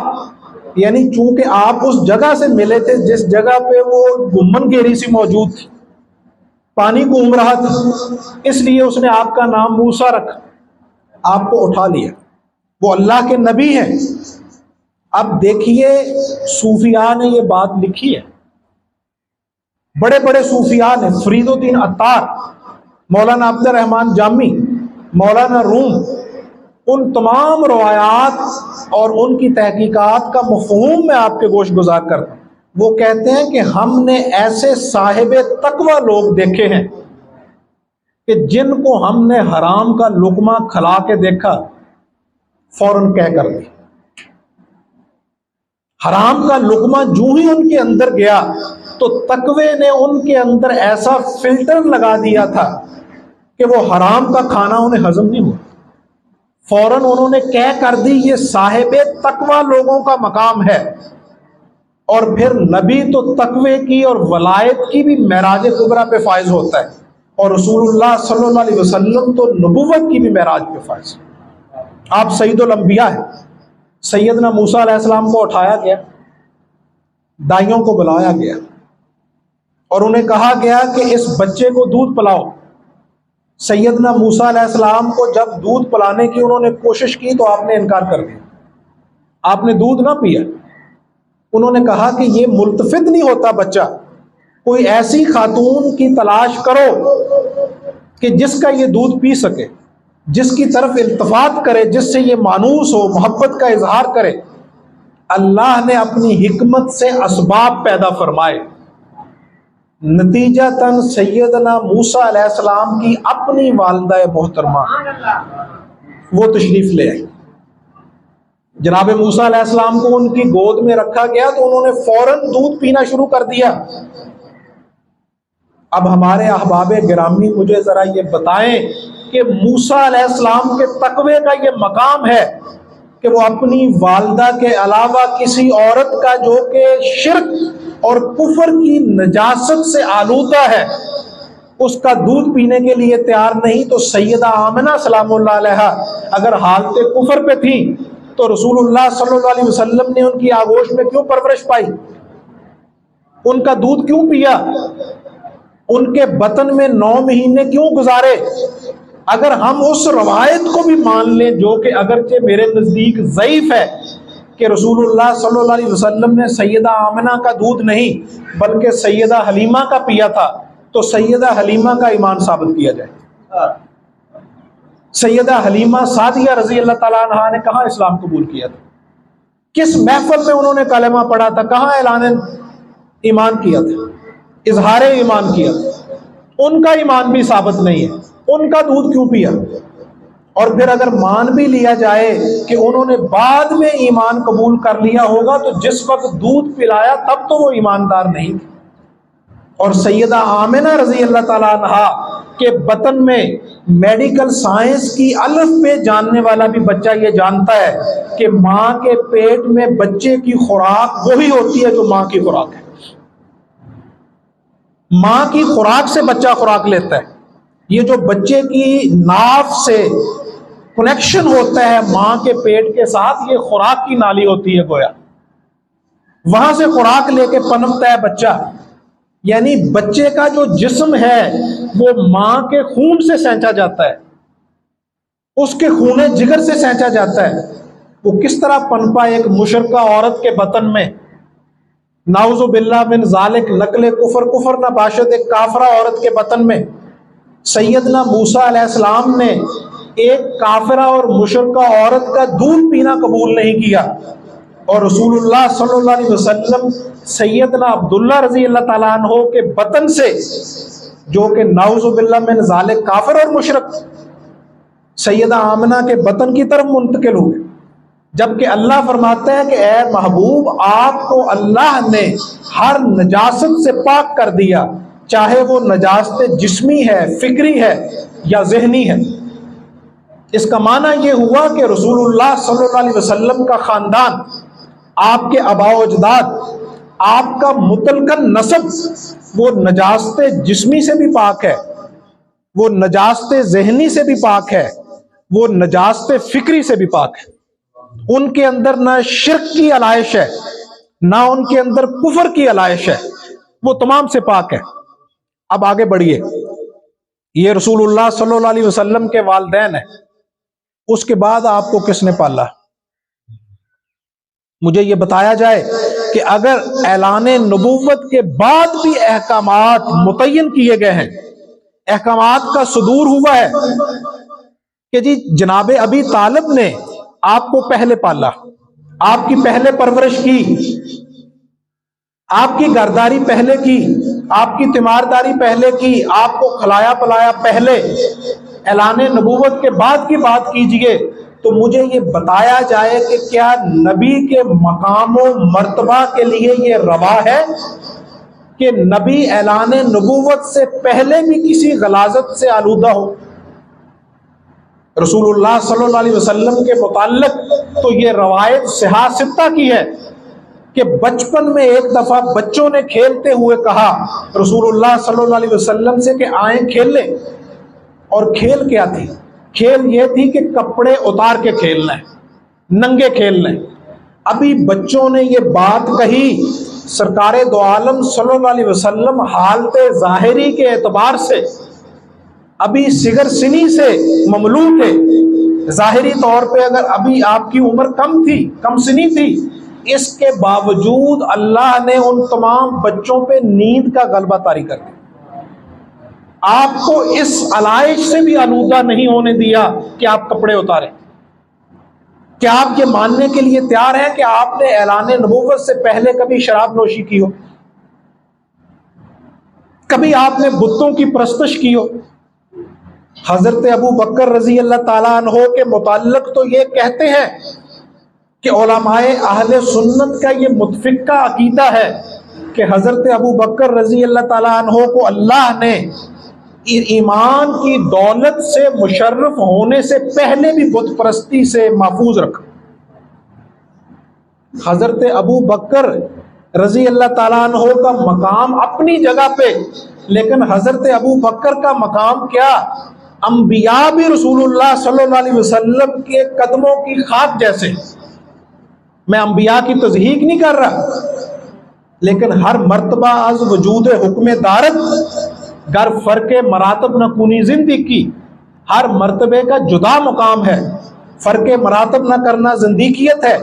यानी चूंकि आप उस जगह से मिले थे जिस जगह पे वो गुम्मन घेरी सी मौजूद थी, पानी घूम रहा था, इसलिए उसने आपका नाम मूसा रखा, आपको उठा लिया। वो अल्लाह के नबी हैं। अब देखिए सूफिया ने ये बात लिखी है, बड़े बड़े सूफिया ने, फरीदुद्दीन अत्तार, मौलाना अब्दुर रहमान जामी, मौलाना रूम, उन तमाम रवायात और उनकी तहकीकात का मफहूम मैं आपके गोश गुजार करता हूं। वो कहते हैं कि हमने ऐसे साहिबे तकवा लोग देखे हैं कि जिनको हमने हराम का लुकमा खिला के देखा, फौरन कह कर दी। हराम का लुकमा जूं ही उनके अंदर गया तो तकवे ने उनके अंदर ऐसा फिल्टर लगा दिया था कि वो हराम का खाना उन्हें हजम नहीं हुआ। फौरन उन्होंने कह कर दी ये साहिबे तकवा लोगों का मकाम है। और फिर नबी तो तकवे की और वलायत की भी मेराज कुबरा पे फायज होता है, और रसूलुल्लाह सल्लल्लाहु अलैहि वसल्लम तो नबुव्वत की भी मेराज पे फायज। आप सईदुल अंबिया है। सैयदना मूसा अलैहिस्सलाम को उठाया गया, दाइयों को बुलाया गया और उन्हें कहा गया कि इस बच्चे को दूध पिलाओ। सैयदना मूसा अलैहिस्सलाम को जब दूध पिलाने की उन्होंने कोशिश की तो आपने इनकार कर दिया, आपने दूध ना पिया। उन्होंने कहा कि ये मुल्तफित नहीं होता बच्चा, कोई ऐसी खातून की तलाश करो कि जिसका ये दूध पी सके, जिसकी तरफ इल्तफात करे, जिससे ये मानूस हो, मोहब्बत का इजहार करे। अल्लाह ने अपनी हिकमत से असबाब पैदा फरमाए, नतीजतन सैयदना मूसा अलैहिस्सलाम की अपनी वालिदा मोहतरमा वो तशरीफ ले आई। जनाब मूसा अलैहिस्सलाम को उनकी गोद में रखा गया तो उन्होंने फौरन दूध पीना शुरू कर दिया। अब हमारे अहबाब गिरामी मुझे जरा ये बताएं कि मूसा अलैहिस्सलाम के तकवे का ये मकाम है कि वो अपनी वालिदा के अलावा किसी औरत का जो कि शिर्क और कुफर की नजासत से आलूदा है उसका दूध पीने के लिए तैयार नहीं। तो सैयदा आमिना सलामुल्लाह अलैहा अगर हालते कुफर पे थी तो रसूलुल्लाह सल्लल्लाहु अलैहि वसल्लम ने उनकी आगोश में क्यों परवरिश पाई, उनका दूध क्यों पिया? उनके बतन में 9 महीने क्यों गुजारे? अगर हम उस रवायत को भी मान लें, जो कि अगरचे मेरे नजदीक ज़ईफ है, कि रसूलुल्लाह सल्लल्लाहु अलैहि वसल्लम ने सैयदा आमिना का दूध नहीं बल्कि सैयदा हलीमा का पिया था, तो सैयदा हलीमा का ईमान साबित किया जाए। सैयदा हलीमा सादिया रजी अल्लाह ताला अन्हा ने कहाँ इस्लाम कबूल किया था? किस महफिल में उन्होंने कलेमा पढ़ा था? कहाँ ऐलान ईमान किया था, इजहार ईमान किया था? उनका ईमान भी साबित नहीं है, उनका दूध क्यों पिया? और फिर अगर मान भी लिया जाए कि उन्होंने बाद में ईमान कबूल कर लिया होगा, तो जिस वक्त दूध पिलाया तब तो वो ईमानदार नहीं थे। और सैयदा आमिना रजी अल्लाह ताला अन्हा के बतन में मेडिकल साइंस की अलफ पे जानने वाला भी बच्चा ये जानता है कि माँ के पेट में बच्चे की खुराक वही होती है जो माँ की खुराक है। माँ की खुराक से बच्चा खुराक लेता है। ये जो बच्चे की नाफ से कनेक्शन होता है माँ के पेट के साथ, ये खुराक की नाली होती है गोया, वहां से खुराक लेके पनपता है बच्चा। यानी बच्चे का जो जिस्म है वो माँ के खून से सेंचा जाता है, उसके खूने जिगर से सेंचा जाता है। वो किस तरह पनपा एक मुशरका औरत के बतन में, नाउज़ु बिल्लाह मिन ज़ालिक, नकले कुफर, कुफर ना बाशद एक काफरा औरत के बतन में। सैयदना मूसा अलैहिस्सलाम ने एक काफिरा और मुशरका औरत का दूध पीना कबूल नहीं किया, और रसूलुल्लाह सल्लल्लाहु अलैहि वसल्लम सैयदना अब्दुल्ला रजी अल्लाह ताला अन्हो के बतन से, जो कि नाउज़ु बिल्लाह मिन ज़ालिक काफिर और मुशरिक, सैयदा आमिना के बतन की तरफ मुंतकिल हुए। जबकि अल्लाह फरमाता है कि ए महबूब, आपको अल्लाह ने हर नजासत से पाक कर दिया, चाहे वो नजासत जिस्मी है, फिक्री है या जहनी है। इसका माना यह हुआ कि रसूलुल्लाह सल्लल्लाहु अलैहि वसल्लम का खानदान, आपके आबाओ अजदाद, आपका मुतलकन नसब, वो नजासत जिस्मी से भी पाक है, वो नजासत जहनी से भी पाक है, वो नजासत फिक्री से भी पाक है। उनके अंदर ना शिर्क की अलाइश है, ना उनके अंदर कुफर की अलाइश है, वो तमाम से पाक है। अब आगे बढ़िए, ये रसूलुल्लाह सल्लल्लाहु अलैहि वसल्लम के वालिदैन है, उसके बाद आपको किसने पाला? मुझे ये बताया जाए कि अगर ऐलाने नबुव्वत के बाद भी अहकामात मुतय्यन किए गए हैं, अहकामात का सुदूर हुआ है कि जी जनाबे अबी तालिब ने आपको पहले पाला, आपकी पहले परवरिश की, आपकी घरदारी पहले की, आपकी तीमारदारी पहले की, आपको खिलाया पिलाया पहले, ऐलाने नबूवत के बाद की बात कीजिए, तो मुझे ये बताया जाए कि क्या नबी के मकाम व मर्तबा के लिए ये रवा है कि नबी ऐलाने नबूवत से पहले भी किसी गलाजत से आलूदा हो? रसूलुल्लाह सल्लल्लाहु अलैहि वसल्लम के मुताल्लिक तो ये रवायत सिहा सित्ता की है कि बचपन में एक दफा बच्चों ने खेलते हुए कहा रसूलुल्लाह सल्लल्लाहु अलैहि वसल्लम से कि आए खेल लें। और खेल क्या थी? खेल ये थी कि कपड़े उतार के खेलना है, नंगे खेलना है। अभी बच्चों ने ये बात कही, सरकारे दो आलम सल्लल्लाहु अलैहि वसल्लम हालते ज़ाहिरी के एतबार से अभी सिगर सिनी से ममलू थे। ज़ाहिरी तौर पे अगर अभी आपकी उम्र कम थी, कम सिनी थी, इसके बावजूद अल्लाह ने उन तमाम बच्चों पे नींद का गलबा तारी कर दिया। आपको इस अलाइश से भी आलूदा नहीं होने दिया कि आप कपड़े उतारें। क्या आप ये मानने के लिए तैयार हैं कि आपने ऐलान नबूवत से पहले कभी शराब नोशी की हो, कभी आपने बुतों की परस्तिश की हो? हजरत अबू बकर रजी अल्लाह ताला अन्हो के मुताल्लिक तो ये कहते हैं कि उलमाए अहले सुन्नत का ये मुतफिका अकीदा है कि हजरत अबू बकर रजी अल्लाह ताला अन्हो को अल्लाह ने ईमान की दौलत से मुशर्रफ होने से पहले भी बुत परस्ती से महफूज रखा। हजरत अबू बकर रजी अल्लाह ताला अन्हो का मकाम अपनी जगह पे, लेकिन हजरत अबू बकर का मकाम क्या, अंबिया भी रसूलुल्लाह सल्लल्लाहु अलैहि वसल्लम के कदमों की खाक जैसे। मैं अंबिया की तज़हीक नहीं कर रहा, लेकिन हर मर्तबा अज़ वजूद हुक्म दारत गर फ़र्क़े मरातब न कूनी ज़िंदगी, हर मर्तबे का जुदा मुकाम है, फ़र्क़े मरातब न करना ज़िंदगियत है।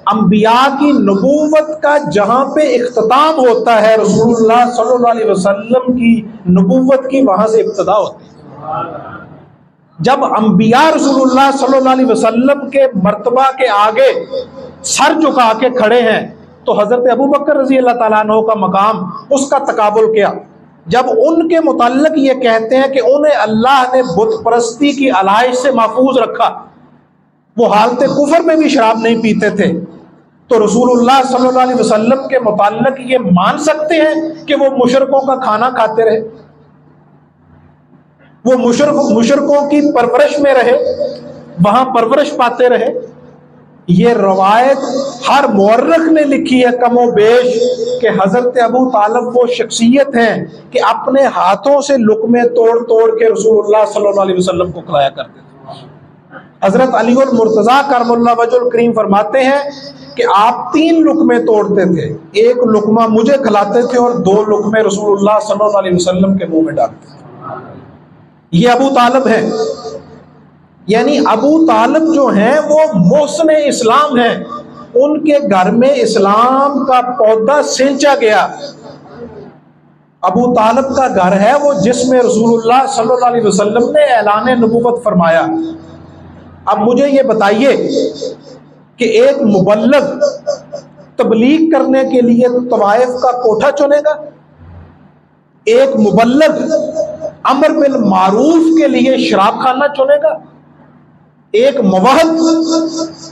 अंबिया की नबूवत का जहाँ पे इख्तिताम होता है, रसूलुल्लाह सल्लल्लाहु अलैहि वसल्लम की नबूवत की वहाँ से इब्तिदा होती है। जब अंबिया रसूलुल्लाह सल्लल्लाहु अलैहि वसल्लम के मर्तबा के आगे सर झुका के खड़े हैं, तो हज़रत अबू बकर रज़ी अल्लाह ताला अन्हु का मकाम, उसका तकाबुल किया। जब उनके मुताल्लिक़ ये कहते हैं कि उन्हें अल्लाह ने बुत परस्ती की आलाइश से महफूज रखा, वो हालत कुफर में भी शराब नहीं पीते थे, तो रसूलुल्लाह सल्लल्लाहु अलैहि वसल्लम के मुताल्लिक़ ये मान सकते हैं कि वो मुशरिकों का खाना खाते रहे, वो मुशरिकों की परवरिश में रहे, वहां परवरिश पाते रहे। ये रवायत हर मुअर्रिख ने लिखी है कमो बेश कि हज़रत अबू तालिब वो शख्सियत हैं कि अपने हाथों से लुक़मे तोड़ तोड़ के रसूलुल्लाह सल्लल्लाहु अलैहि वसल्लम को खिलाया करते थे। हज़रत अलीउल मुर्तज़ा करमुल्लाह वजहुल करीम फरमाते हैं कि आप 3 लुक़मे तोड़ते थे, 1 लुक़मा मुझे खिलाते थे और 2 लुक़मे रसूलुल्लाह सल्लल्लाहु अलैहि वसल्लम के मुंह में डालते थे। ये अबू तालिब है, यानी अबू तालिब जो हैं वो मोहसिन इस्लाम हैं, उनके घर में इस्लाम का पौधा सिंचा गया। अबू तालिब का घर है वो जिसमें रसूलुल्लाह सल्लल्लाहु अलैहि वसल्लम ने ऐलान नबूवत फरमाया। अब मुझे ये बताइए कि एक मुबल्लिग तबलीग करने के लिए तवाइफ का कोठा चुनेगा? एक मुबल्लिग अमर बिल मारूफ के लिए शराब खाना चुनेगा? एक मुवहिद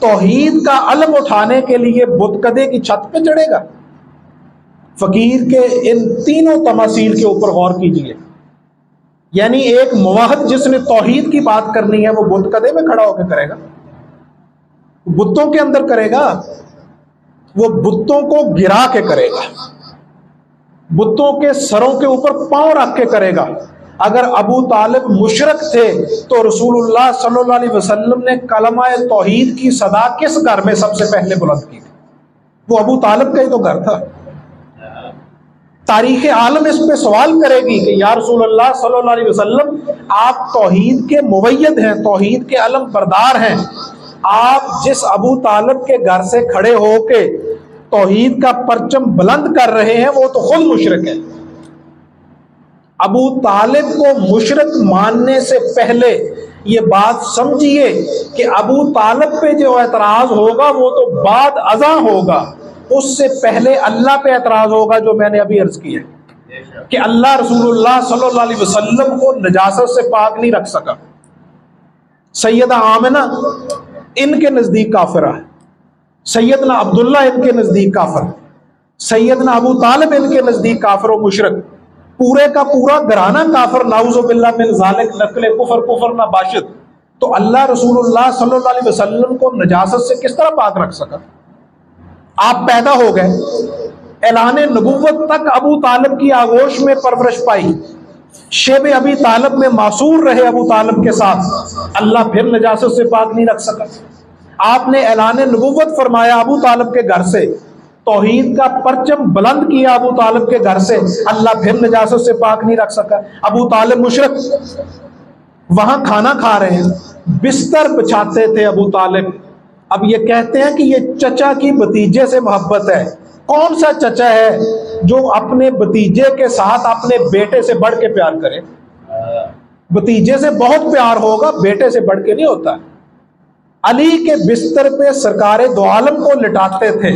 तौहीद का अलम उठाने के लिए बुतकदे की छत पे चढ़ेगा? फकीर के इन तीनों तमासील के ऊपर गौर कीजिए। यानी एक मुवहिद जिसने तौहीद की बात करनी है वो बुतकदे में खड़ा होकर करेगा, बुतों के अंदर करेगा, वो बुतों को गिरा के करेगा, बुतों के सरों के ऊपर पांव रख के करेगा। अगर अबू तालिब मुशरिक थे तो रसूलुल्लाह सल्लल्लाहु अलैहि वसल्लम ने कलमा तौहीद की सदा किस घर में सबसे पहले बुलंद की थी? वो अबू तालिब का ही तो घर था। तारीख आलम इस पे सवाल करेगी कि या रसूलुल्लाह सल्लल्लाहु अलैहि वसल्लम, आप तौहीद के मुवय्यद हैं, तौहीद के अलम बरदार हैं, आप जिस अबू तालिब के घर से खड़े होके तौहीद का परचम बुलंद कर रहे हैं वो तो खुद मुशरिक है। अबू तालिब को मुशरिक मानने से पहले ये बात समझिए कि अबू तालिब पे जो एतराज होगा वो तो बाद अज़ा होगा, उससे पहले अल्लाह पे एतराज होगा, जो मैंने अभी अर्ज किया कि अल्लाह रसूलुल्लाह सल्लल्लाहु अलैहि वसल्लम को नजासत से पाक नहीं रख सका। सैयदा आमिना इनके नज़दीक काफिरा है, सैयदना अब्दुल्ला इनके नज़दीक काफिर, सैयदना अबू तालिब इनके नज़दीक काफिर और मुशरिक, पूरे का पूरा घराना काफिर, नाउज़ुबिल्लाह मिन ज़ालिक, नक़्ल कुफर ना बाशिद। तो अल्लाह रसूलुल्लाह सल्लल्लाहु अलैहि वसल्लम को नजासत से किस तरह पाक रख सका? आप पैदा हो गए, ऐलान नबुव्वत तक अबू तालिब की आगोश में परवरिश पाई, शेब अबी तालिब में मासूर रहे अबू तालिब के साथ, अल्लाह फिर नजासत से पाक नहीं रख सका। आपने ऐलान नबुव्वत फरमाया अबू तालिब के घर से, तौहीद का परचम बुलंद किया अबू तालिब के घर से, अल्लाह फिर नजासत से पाक नहीं रख सका। अबू तालिब मुशरिक, वहां खाना खा रहे हैं, बिस्तर बिछाते थे अबू तालिब। अब ये कहते हैं कि ये चचा की भतीजे से मोहब्बत है। कौन सा चचा है जो अपने भतीजे के साथ अपने बेटे से बढ़ के प्यार करे? भतीजे से बहुत प्यार होगा, बेटे से बढ़ के नहीं होता। अली के बिस्तर पे सरकारे दो आलम को लिटाते थे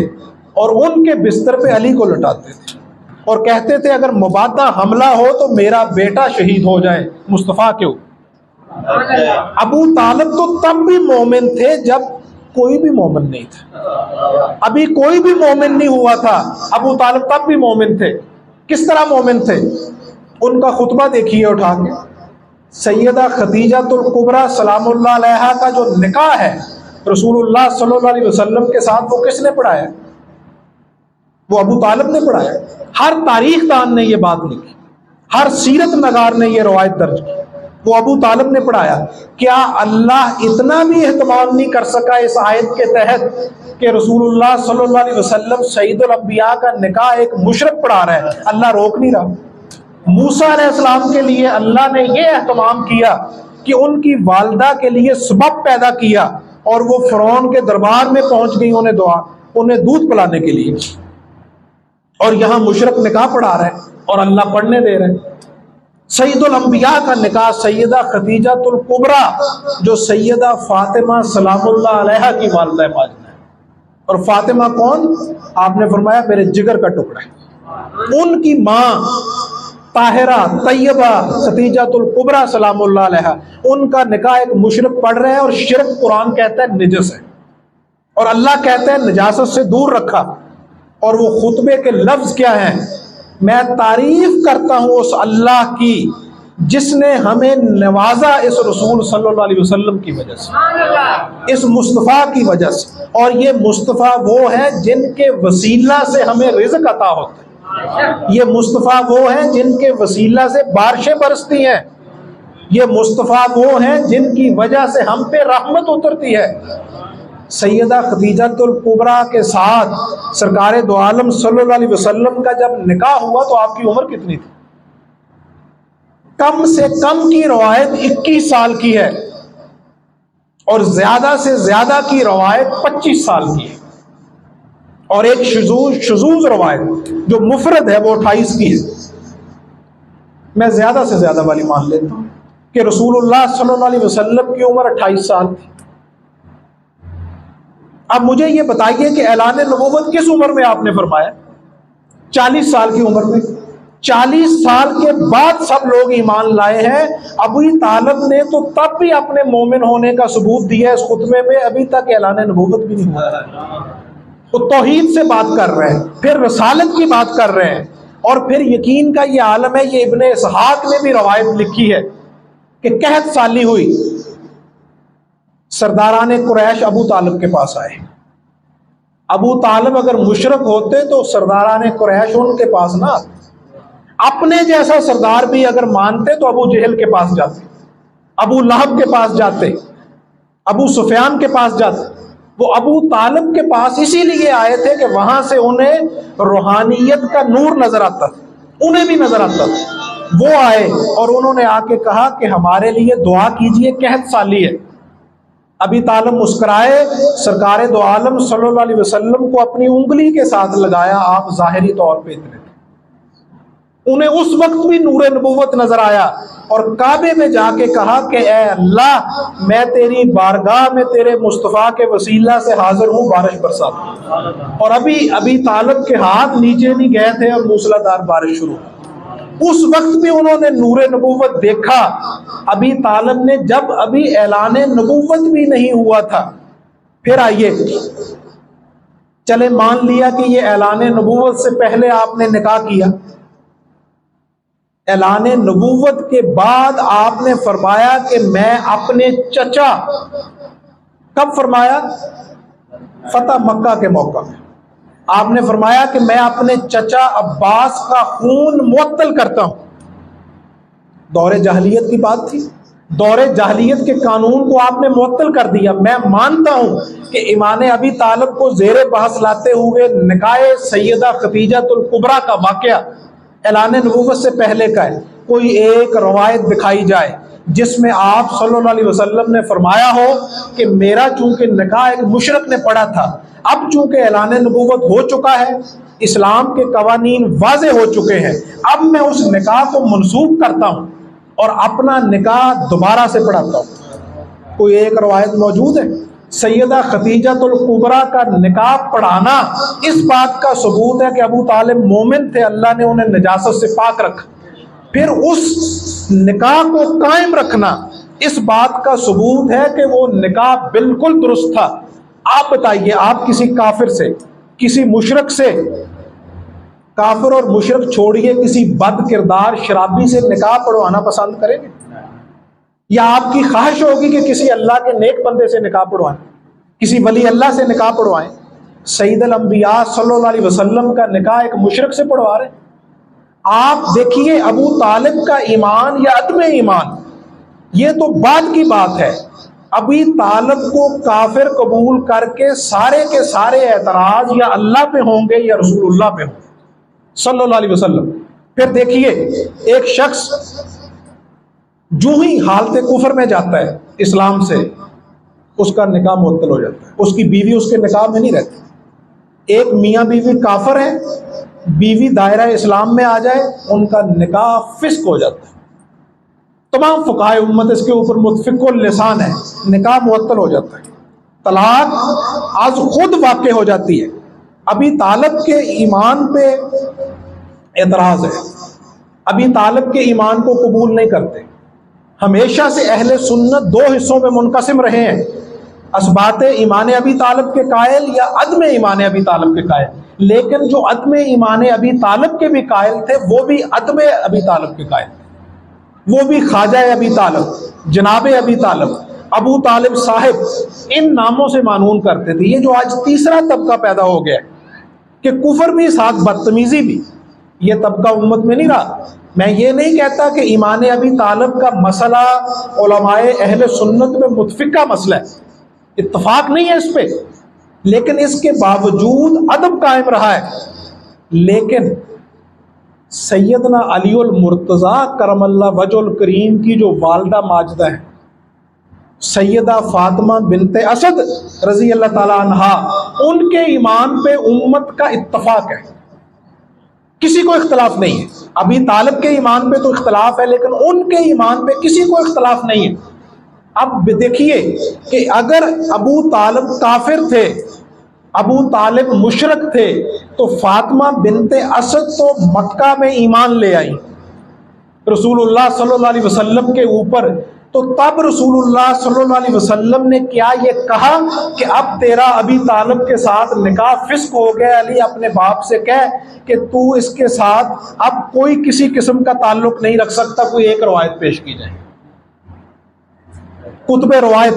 और उनके बिस्तर पे अली को लिटाते थे और कहते थे अगर मुबादा हमला हो तो मेरा बेटा शहीद हो जाए मुस्तफ़ा के ऊपर। अबू तालिब तो तब भी मोमिन थे जब कोई भी मोमिन नहीं था, अभी कोई भी मोमिन नहीं हुआ था, अबू तालिब तब भी मोमिन थे। किस तरह मोमिन थे? उनका खुतबा देखिए उठा के, सैयदा खदीजातुल कुबरा सलामुल्लाह अलैहा का जो निकाह है रसूलुल्लाह सल्लल्लाहु अलैहि वसल्लम के साथ, वो किसने पढ़ाया? वो अबू तालिब ने पढ़ाया। हर तारीख दान ने ये बात लिखी, हर सीरत नगार ने ये रवायत दर्ज की, वो अबू तालिब ने पढ़ाया। क्या अल्लाह इतना भी एहतमाम नहीं कर सका इस आयत के तहत कि रसूलुल्लाह सल्लल्लाहु अलैहि वसल्लम सईदुल अंबिया का निकाह एक मुशरिक पढ़ा रहा है, अल्लाह रोक नहीं रहा? मूसा अलैहिस्सलाम के लिए अल्लाह ने यह एहतमाम किया कि उनकी वालदा के लिए सबब पैदा किया और वो फ़िरौन के दरबार में पहुंच गई उन्हें दूध पिलाने के लिए। और यहां मुशरक निकाह पढ़ा रहे हैं और अल्लाह पढ़ने दे रहे हैं। सैयदुल अंबिया का निकाह सैयदा खदीजातुल कुबरा, जो सैयदा फातिमा सलामुल्लाह अलैहा की वालिदा माजिद है। और फातिमा कौन? आपने फरमाया मेरे जिगर का टुकड़ा है। उनकी माँ ताहिरा तैयबा खदीजातुल कुबरा सलामुल्लाह अलैहा, उनका निकाह एक मुशरिक पढ़ रहे हैं। और शिरक कुरान कहता है निजस है, और अल्लाह कहते हैं नजासत से दूर रखा। और वो खुतबे के लफ्ज क्या हैं? मैं तारीफ करता हूं उस अल्लाह की जिसने हमें नवाजा इस रसूल सल्लल्लाहु अलैहि वसल्लम की वजह से, इस मुस्तफ़ा की वजह से। और ये मुस्तफ़ा वो है जिनके वसीला से हमें रिज़्क़ अता होता है। ये मुस्तफ़ा वो है जिनके वसीला से बारिशें बरसती हैं। ये मुस्तफ़ा वो हैं जिनकी वजह से हम पे रहमत उतरती है। सैयदा खदीजातुल कुबरा के साथ सरकारे दो आलम सल्लल्लाहु अलैहि वसल्लम का जब निकाह हुआ तो आपकी उम्र कितनी थी? कम से कम की रवायत 21 साल की है और ज्यादा से ज्यादा की रवायत 25 साल की है। और एक शुजूज रवायत जो मुफरद है वो 28 की है। मैं ज्यादा से ज्यादा वाली मान लेता हूं कि रसूलुल्लाह सल्लल्लाहु अलैहि वसल्लम की उम्र 28 साल थी। अब मुझे ये बताइए कि ऐलान नबूवत किस उम्र में आपने फरमाया? 40 साल की उम्र में। 40 साल के बाद सब लोग ईमान लाए हैं। अबू तालिब ने तो तब भी अपने मोमिन होने का सबूत दिया इस खुतबे में, अभी तक ऐलान नबूवत भी नहीं हुआ है। वो तौहीद से बात कर रहे हैं, फिर रसालत की बात कर रहे हैं, और फिर यकीन का ये आलम है। ये इब्ने इसहाक ने भी रवायत लिखी है कि कहत साली हुई, सरदाराने कुरैश अबू तालिब के पास आए। अबू तालिब अगर मुशरक होते तो सरदाराने कुरैश उनके पास ना आते। अपने जैसा सरदार भी अगर मानते तो अबू जहल के पास जाते, अबू लहब के पास जाते, अबू सुफियान के पास जाते। वो अबू तालिब के पास इसीलिए आए थे कि वहां से उन्हें रूहानियत का नूर नजर आता था, उन्हें भी नजर आता था। वो आए और उन्होंने आके कहा कि हमारे लिए दुआ कीजिए, कहत साली है। अबी तालिब मुस्कुराए, सरकारे दो आलम सल्लल्लाहु अलैहि वसल्लम को अपनी उंगली के साथ लगाया। आप जाहिरी तौर पे इतने थे, उन्हें उस वक्त भी नूरे नबूवत नजर आया और काबे में जाके कहा कि ए अल्लाह, मैं तेरी बारगाह में तेरे मुस्तफ़ा के वसीला से हाजिर हूँ, बारिश बरसा। और अभी तालिब के हाथ नीचे नहीं गए थे और मूसलाधार बारिश शुरू। उस वक्त भी उन्होंने नूरे नबूवत देखा। अबी तालिब ने जब अभी ऐलान नबूवत भी नहीं हुआ था, फिर आइए चले मान लिया कि ये ऐलान नबूवत से पहले आपने निकाह किया। ऐलान नबूवत के बाद आपने फरमाया कि मैं अपने चचा, कब फरमाया? फतह मक्का के मौका में आपने फरमाया कि मैं अपने चचा अब्बास का खून मुअत्तल करता हूं। दौरे जahलियत की बात थी, दौरे जahलियत के कानून को आपने मुअत्तल कर दिया। मैं मानता हूं कि इमाम अबी तालिब को जेरे बहस लाते हुए निकाह सैयदा खदीजातुल कुबरा का वाकया ऐलान नबूवत से पहले का है। कोई एक रवायत दिखाई जाए जिसमें आप सल्लल्लाहु अलैहि वसल्लम ने फरमाया हो कि मेरा चूंकि निकाह एक मुशरिक ने पढ़ा था, अब चूंकि ऐलान नबूवत हो चुका है, इस्लाम के कवानीन वाज़े हो चुके हैं, अब मैं उस निकाह को मनसूख करता हूँ और अपना निकाह दोबारा से पढ़ाता हूँ। कोई एक रवायत मौजूद है? सैयदा खदीजातुल कुबरा का निकाह पढ़ाना इस बात का सबूत है कि अबू तालिब मोमिन थे, अल्लाह ने उन्हें नजासत से पाक रखा। फिर उस निकाह को कायम रखना इस बात का सबूत है कि वो निकाह बिल्कुल दुरुस्त था। आप बताइए, आप किसी काफिर से, किसी मुशरक से, काफिर और मुशरक छोड़िए, किसी बद किरदार शराबी से निकाह पढ़वाना पसंद करेंगे? या आपकी ख्वाहिश होगी कि किसी अल्लाह के नेक बंदे से निकाह पढ़वाएं, किसी वली अल्लाह से निकाह पढ़वाएं? सैयदुल अंबिया सल्लल्लाहु अलैहि वसल्लम का निकाह एक मुशरक से पढ़वा रहे। आप देखिए अबू तालिब का ईमान या अदम ईमान, ये तो बाद की बात है। अबी तालिब को काफिर कबूल करके सारे के सारे एतराज या अल्लाह पे होंगे या रसूलुल्लाह पे होंगे सल्लल्लाहु अलैहि वसल्लम। फिर देखिए, एक शख्स जो ही हालत कुफर में जाता है इस्लाम से, उसका निकाह मुअत्तल हो जाता है, उसकी बीवी उसके निकाह में नहीं रहती। एक मियाँ बीवी काफर है, बीवी दायरा इस्लाम में आ जाए, उनका निकाह फिस्क हो जाता है। तमाम फुकाहे उम्मत इसके ऊपर मुत्फिकुल लिसान है, निकाह मुअत्तल हो जाता है। तलाक आज खुद वाक़े हो जाती है। अबी तालिब के ईमान पे एतराज है, अबी तालिब के ईमान को कबूल नहीं करते। हमेशा से अहले सुन्नत दो हिस्सों में मुनक़सिम रहे हैं, असबात ईमान अबी तालिब के कायल या अदम ईमान अबी तालिब के कायल। लेकिन जो अदम ईमान अबी तालिब के भी कायल थे, वो भी अदम अबी तालिब के कायल थे। वो भी ख्वाजा अबी तालिब, जनाब अबी तालिब, अबू तालिब साहिब, इन नामों से मानून करते थे। ये जो आज तीसरा तबका पैदा हो गया कि कुफर भी साथ बदतमीजी भी, ये तबका उम्मत में नहीं रहा। मैं ये नहीं कहता कि ईमान अबी तालिब का मसला उलमाए अहले सुन्नत में मुतफिका मसला है, इत्तफाक नहीं है इस पे, लेकिन इसके बावजूद अदब कायम रहा है। लेकिन सैयदना अलीउल मुर्तज़ा करमल्ला वजहुल करीम की जो वालदा माजिदा है, सैयदा फातिमा बिनते असद रजी अल्लाह ताला अन्हा, उनके ईमान पे उम्मत का इत्तफाक है, किसी को इख्तलाफ नहीं है। अबी तालिब के ईमान पे तो इख्तलाफ है, लेकिन उनके ईमान पे किसी को इख्तलाफ नहीं है। अब देखिए कि अगर अबू तालिब काफिर थे, अबू तालिब मुशरक थे, तो फातिमा बिनते असद तो मक्का में ईमान ले आई रसूलुल्लाह सल्लल्लाहु अलैहि वसल्लम के ऊपर। तो तब रसूलुल्लाह सल्लल्लाहु अलैहि वसल्लम ने क्या ये कहा कि अब तेरा अबी तालिब के साथ निकाह फिस्क हो गया, अली अपने बाप से कह कि तू इसके साथ अब कोई किसी किस्म का ताल्लुक नहीं रख सकता। कोई एक रवायत पेश की जाए, कुतुबे रवायत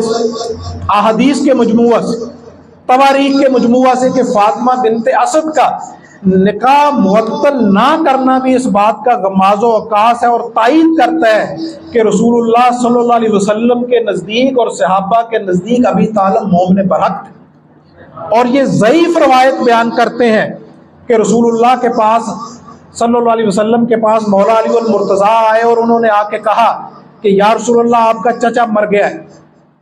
अहादीस के मजमुआ से, तवारीख के मजमुआ से, कि फातिमा बिनते असद का निकाह मुअत्तल ना करना भी इस बात का गमाज़ो अकास है और तायीद करता है कि रसूलुल्लाह सल्लल्लाहु अलैहि वसल्लम के नज़दीक और सहाबा के नज़दीक अबी तालिब मोमिन बरहक थे। और ये ज़ईफ़ रवायत बयान करते हैं कि रसूलुल्लाह के पास सल्लल्लाहु अलैहि वसल्लम के पास मौला अलीउल मुर्तज़ा आए और उन्होंने आके कहा कि या रसूलुल्लाह, आपका चचा मर गया है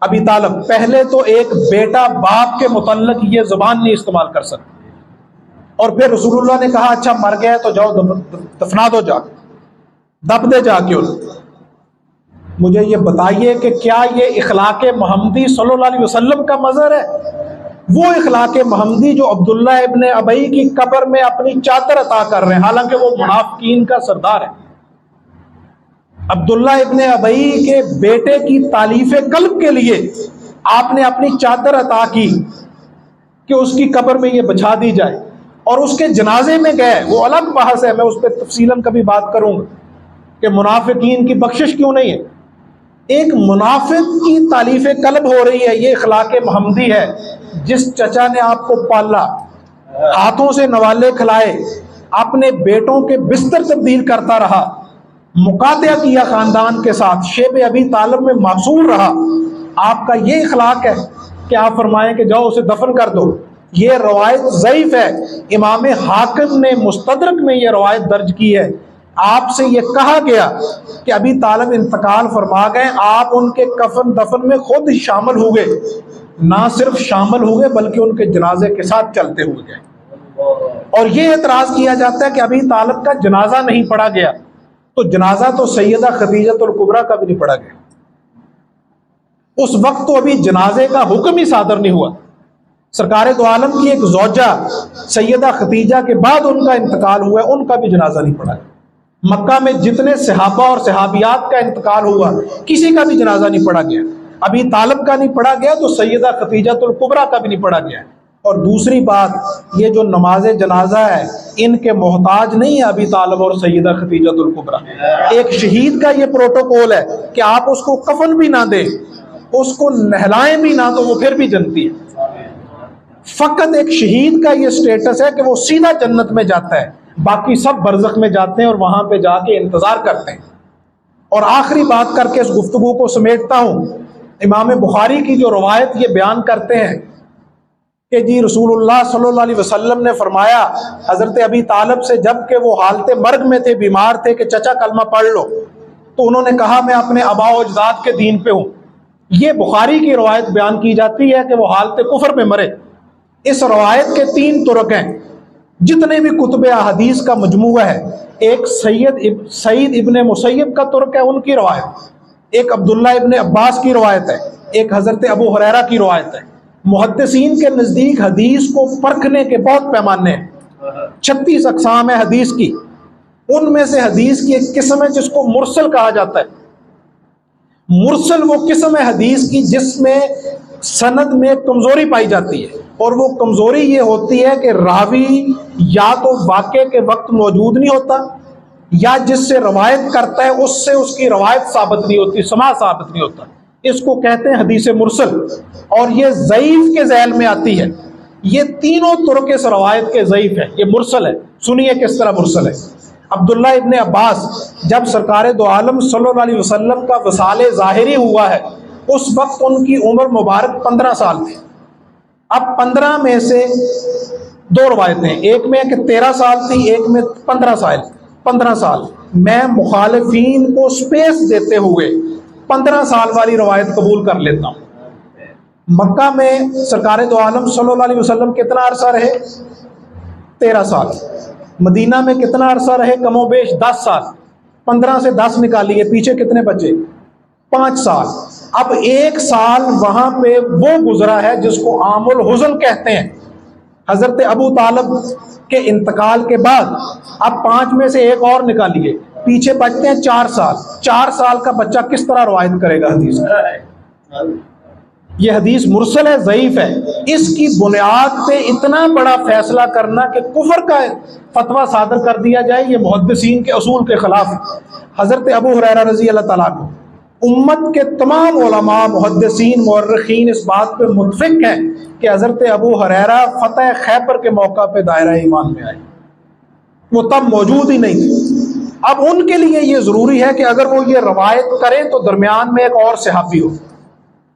अबी तालिब। पहले तो एक बेटा बाप के मुतल्लिक़ ये ज़ुबान नहीं इस्तेमाल कर सकता, और फिर रसूलुल्लाह ने कहा अच्छा मर गया है तो जाओ दफना दो, जा दब दे जाके उनको। मुझे ये बताइए कि क्या ये इखलाके मोहम्मदी सल्लल्लाहु अलैहि वसल्लम का मज़हर है? वो इखलाके मोहम्मदी जो अब्दुल्ला इब्ने अबई की कब्र में अपनी चादर अता कर रहे हैं, हालांकि वो मुनाफिकीन का सरदार है। अब्दुल्ला इब्ने अबई के बेटे की तालीफ़े कल्ब के लिए आपने अपनी चादर अता की कि उसकी कब्र में ये बिछा दी जाए, और उसके जनाजे में गए। वो अलग बहस है, मैं उस पर तफसीलन कभी बात करूंगा कि मुनाफिकीन की बख्शिश क्यों नहीं है। एक मुनाफिक की तालीफ़े कल्ब हो रही है, ये इखलाके मोहम्मदी है। जिस चचा ने आपको पाला, हाथों से नवाले खिलाए, अपने बेटों के बिस्तर तब्दील करता रहा, मुकातिया किया खानदान के साथ, शेब अबी तालिब में मासूम रहा, आपका ये इखलाक है कि आप फरमाएं कि जाओ उसे दफन कर दो? ये रवायत ज़ईफ़ है। इमाम हाकिम ने मुस्तदरक में ये रवायत दर्ज की है। आपसे ये कहा गया कि अबी तालिब इंतकाल फरमा गए, आप उनके कफन दफन में खुद शामिल हुए, ना सिर्फ शामिल हुए बल्कि उनके जनाजे के साथ चलते हुए गए। और ये एतराज़ किया जाता है कि अबी तालिब का जनाजा नहीं पढ़ा गया, तो जनाजा तो सैयदा खदीजतुल कुबरा का भी नहीं पढ़ा गया। उस वक्त तो अभी जनाजे का हुक्म ही सादर नहीं हुआ। सरकार दो आलम की एक ज़ौजा सैयदा खदीजा के बाद उनका इंतकाल हुआ, उनका भी जनाजा नहीं पढ़ा। मक्का में जितने सहाबा और सहाबियात का इंतकाल हुआ, किसी का भी जनाजा नहीं पढ़ा गया। अबी तालिब का नहीं पढ़ा गया तो सैयदा खदीजतुल कुबरा का भी नहीं पढ़ा गया। और दूसरी बात, ये जो नमाज जनाजा है, इनके मोहताज नहीं है अबी तालिब और सैयदा खदीजतुल कुबरा। एक शहीद का ये प्रोटोकॉल है कि आप उसको कफन भी ना दें, उसको नहलाएं भी ना, तो वो फिर भी जनती है। फकत एक शहीद का ये स्टेटस है कि वो सीधा जन्नत में जाता है, बाकी सब बरज़ख में जाते हैं और वहां पे जाके इंतजार करते हैं। और आखिरी बात करके इस गुफ्तगू को समेटता हूं, इमाम बुखारी की जो रवायत ये बयान करते हैं कि जी रसूलुल्लाह सल्लल्लाहु अलैहि वसल्लम ने फरमाया हजरत अबी तालिब से, जब कि वो हालत मर्ग में थे, बीमार थे, कि चचा कलमा पढ़ लो, तो उन्होंने कहा मैं अपने आबा व अजदाद के दीन पे हूँ। ये बुखारी की रवायत बयान की जाती है कि वो हालत कुफर में मरे। इस रवायत के 3 तुरक हैं। जितने भी कुतुब हदीस का मजमूआ है, एक सईद इब्ने मुसय्यब का तुरक है, उनकी रवायत, एक अब्दुल्ला इब्ने अब्बास की रवायत है, एक हजरत अबू हुरैरा की रवायत है। मुहद्दिसीन के नज़दीक हदीस को परखने के बहुत पैमाने हैं, 36 अक़साम है हदीस की। उनमें से हदीस की एक किस्म है जिसको मुरसल कहा जाता है। मुरसल वो किस्म है हदीस की जिसमें सनद में कमज़ोरी पाई जाती है, और वो कमज़ोरी ये होती है कि रावी या तो वाक़े के वक्त मौजूद नहीं होता, या जिससे रवायत करता है उससे उसकी रवायत साबित नहीं होती, समा साबित नहीं होता। इसको कहते हैं हदीस मुरसल, और ये ज़ईफ़ के ज़ैल में आती है। ये तीनों तुरक इस रवायत के ज़ईफ़ है, ये मुरसल है। सुनिए किस तरह मुरसल है। अब्दुल्ला इब्ने अब्बास, जब सरकार दो आलम सल्लल्लाहु अलैहि वसल्लम का वसाले ज़ाहिरी हुआ है, उस वक्त उनकी उम्र मुबारक 15 साल थी। अब 15 में से 2 रवायतें, एक में कि 13 साल थी, एक में 15 साल। मैं मुखालिफीन को स्पेस देते हुए 15 साल वाली रवायत कबूल कर लेता हूँ। मक्का में सरकार दो आलम सल्लल्लाहु अलैहि वसल्लम कितना अरसा रहे? 13 साल। मदीना में कितना अरसा रहे? कमोबेश 10 साल। 15 से 10 निकालिए, पीछे कितने बचे? 5 साल। अब 1 साल वहां पे वो गुजरा है जिसको आमुल हुज़न कहते हैं, हजरत अबू तालिब के इंतकाल के बाद। अब 5 में से 1 और निकालिए, पीछे बचते हैं 4 साल। 4 साल का बच्चा किस तरह रवायत करेगा हदीस? ये हदीस मुरसल है, ज़ईफ़ है। इसकी बुनियाद पे इतना बड़ा फैसला करना कि कुफर का फतवा सादर कर दिया जाए, ये मुहद्दिसीन के असूल के खिलाफ। हजरत अबू हुरैरा रज़ी अल्लाह तआला अन्हु, उम्मत के तमाम उलमा, मुहद्दिसीन, मुअर्रिखीन इस बात पे मुत्तफ़िक़ हैं कि हजरत अबू हुरैरा फ़तह खैबर के मौका पे दायरा ईमान में आए, वो तब मौजूद ही नहीं थे। अब उनके लिए ये ज़रूरी है कि अगर वो ये रवायत करें तो दरमियान में एक और सहाबी हो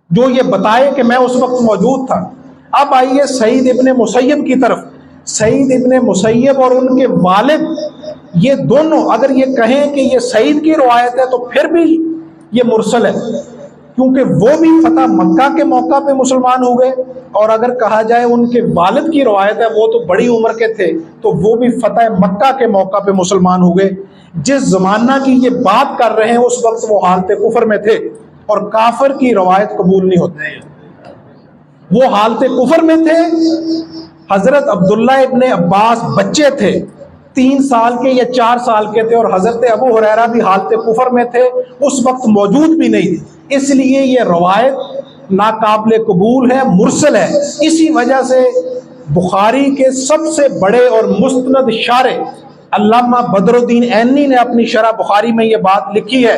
जो ये बताए कि मैं उस वक्त मौजूद था। अब आइए सईद इब्ने मुसय्यब की तरफ। सईद इब्ने मुसय्यब और उनके वालिद, ये दोनों अगर ये कहें कि ये सईद की रवायत है तो फिर भी ये मुरसल है, क्योंकि वो भी फतह मक्का के मौका पे मुसलमान हो गए। और अगर कहा जाए उनके वालिद की रवायत है, वो तो बड़ी उम्र के थे, तो वो भी फतह मक्का के मौका पे मुसलमान हो गए। जिस जमाना की ये बात कर रहे हैं उस वक्त वो हालत कुफर में थे, और काफिर की रवायत कबूल नहीं होती। वो हालत कुफर में थे। हजरत अब्दुल्ला इब्ने अब्बास बच्चे थे, 3 साल के या 4 साल के थे, और हजरत अबू हुरैरा भी हालत कुफर में थे, उस वक्त मौजूद भी नहीं थे। इसलिए ये रवायत नाकाबिल कबूल है, मुरसल है। इसी वजह से बुखारी के सबसे बड़े और मुस्तनद शारे अल्लामा बदरुद्दीन ऐनी ने अपनी शरह बुखारी में ये बात लिखी है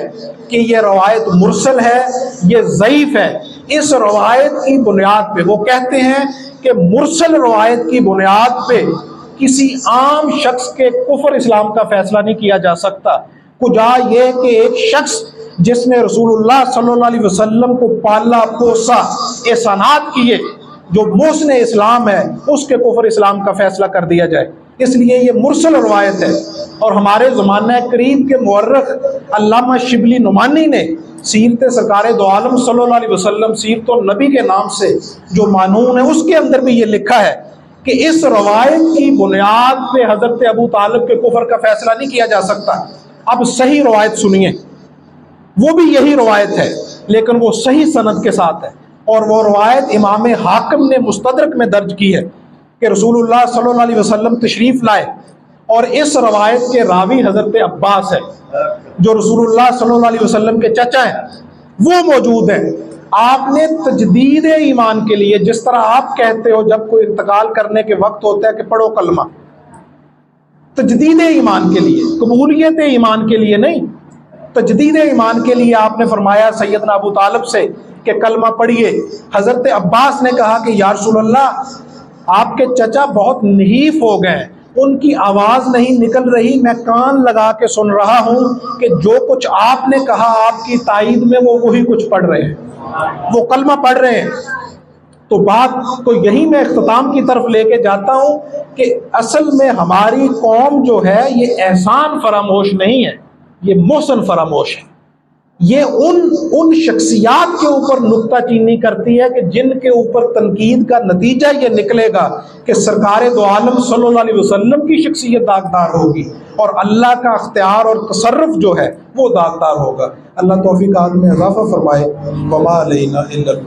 कि ये रवायत मुरसल है, ये ज़ईफ़ है। इस रवायत की बुनियाद पे वो कहते हैं कि मुरसल रवायत की बुनियाद पे किसी आम शख्स के कुफर इस्लाम का फैसला नहीं किया जा सकता। कुजा ये कि एक शख्स जिसने रसूलुल्लाह सल्लल्लाहु अलैहि वसल्लम को पाला पोसा, एहसानात किए, जो मोहसिन इस्लाम है, उसके कुफर इस्लाम का फैसला कर दिया जाए। इसलिए ये मुरसल रवायत है। और हमारे ज़माना करीब के मुअर्रिख अल्लामा शिबली नुमानी ने सीरत सरकार दो आलम सल्लल्लाहु अलैहि वसल्लम, सीरत नबी के नाम से जो मानून है, उसके अंदर भी ये लिखा है कि इस रवायत की बुनियाद पे हजरत अबू तालिब के कुफर का फैसला नहीं किया जा सकता। अब सही रवायत सुनिए, वो भी यही रवायत है लेकिन वो सही सनद के साथ है, और वो रवायत इमाम हाकिम ने मुस्तदरक में दर्ज की है कि रसूलुल्लाह सल्लल्लाहु अलैहि वसल्लम तशरीफ़ लाए, और इस रवायत के रावी हजरत अब्बास है जो रसूलुल्लाह सल्लल्लाहु अलैहि वसल्लम के चचा हैं, वो मौजूद हैं। आपने तजदीद ईमान के लिए, जिस तरह आप कहते हो जब कोई इंतकाल करने के वक्त होता है कि पढ़ो कलमा, तजदीद ईमान के लिए, कबूलियत ईमान के लिए नहीं, तजदीद ईमान के लिए आपने फरमाया सैयदना अबू तालिब से कि कलमा पढ़िए। हजरत अब्बास ने कहा कि या रसूलल्लाह, आपके चचा बहुत नहीफ हो गए, उनकी आवाज़ नहीं निकल रही, मैं कान लगा के सुन रहा हूँ कि जो कुछ आपने कहा आपकी तायीद में वो वही कुछ पढ़ रहे हैं, वो कलमा पढ़ रहे हैं। तो बात को यही मैं इख्तिताम की तरफ लेके जाता हूं कि असल में हमारी कौम जो है ये एहसान फरामोश नहीं है, ये मोहसन फरामोश है। ये उन शख्सियात के ऊपर नुक्ताचीनी करती है कि जिनके ऊपर तनकीद का नतीजा ये निकलेगा कि सरकार दो आलम सल्लल्लाहु अलैहि वसल्लम की शख्सियत दागदार होगी और अल्लाह का अख्तियार और तसर्रुफ जो है वो दागदार होगा। अल्लाह तौफीक में इजाफा फरमाए। वमा अलैना इल्लल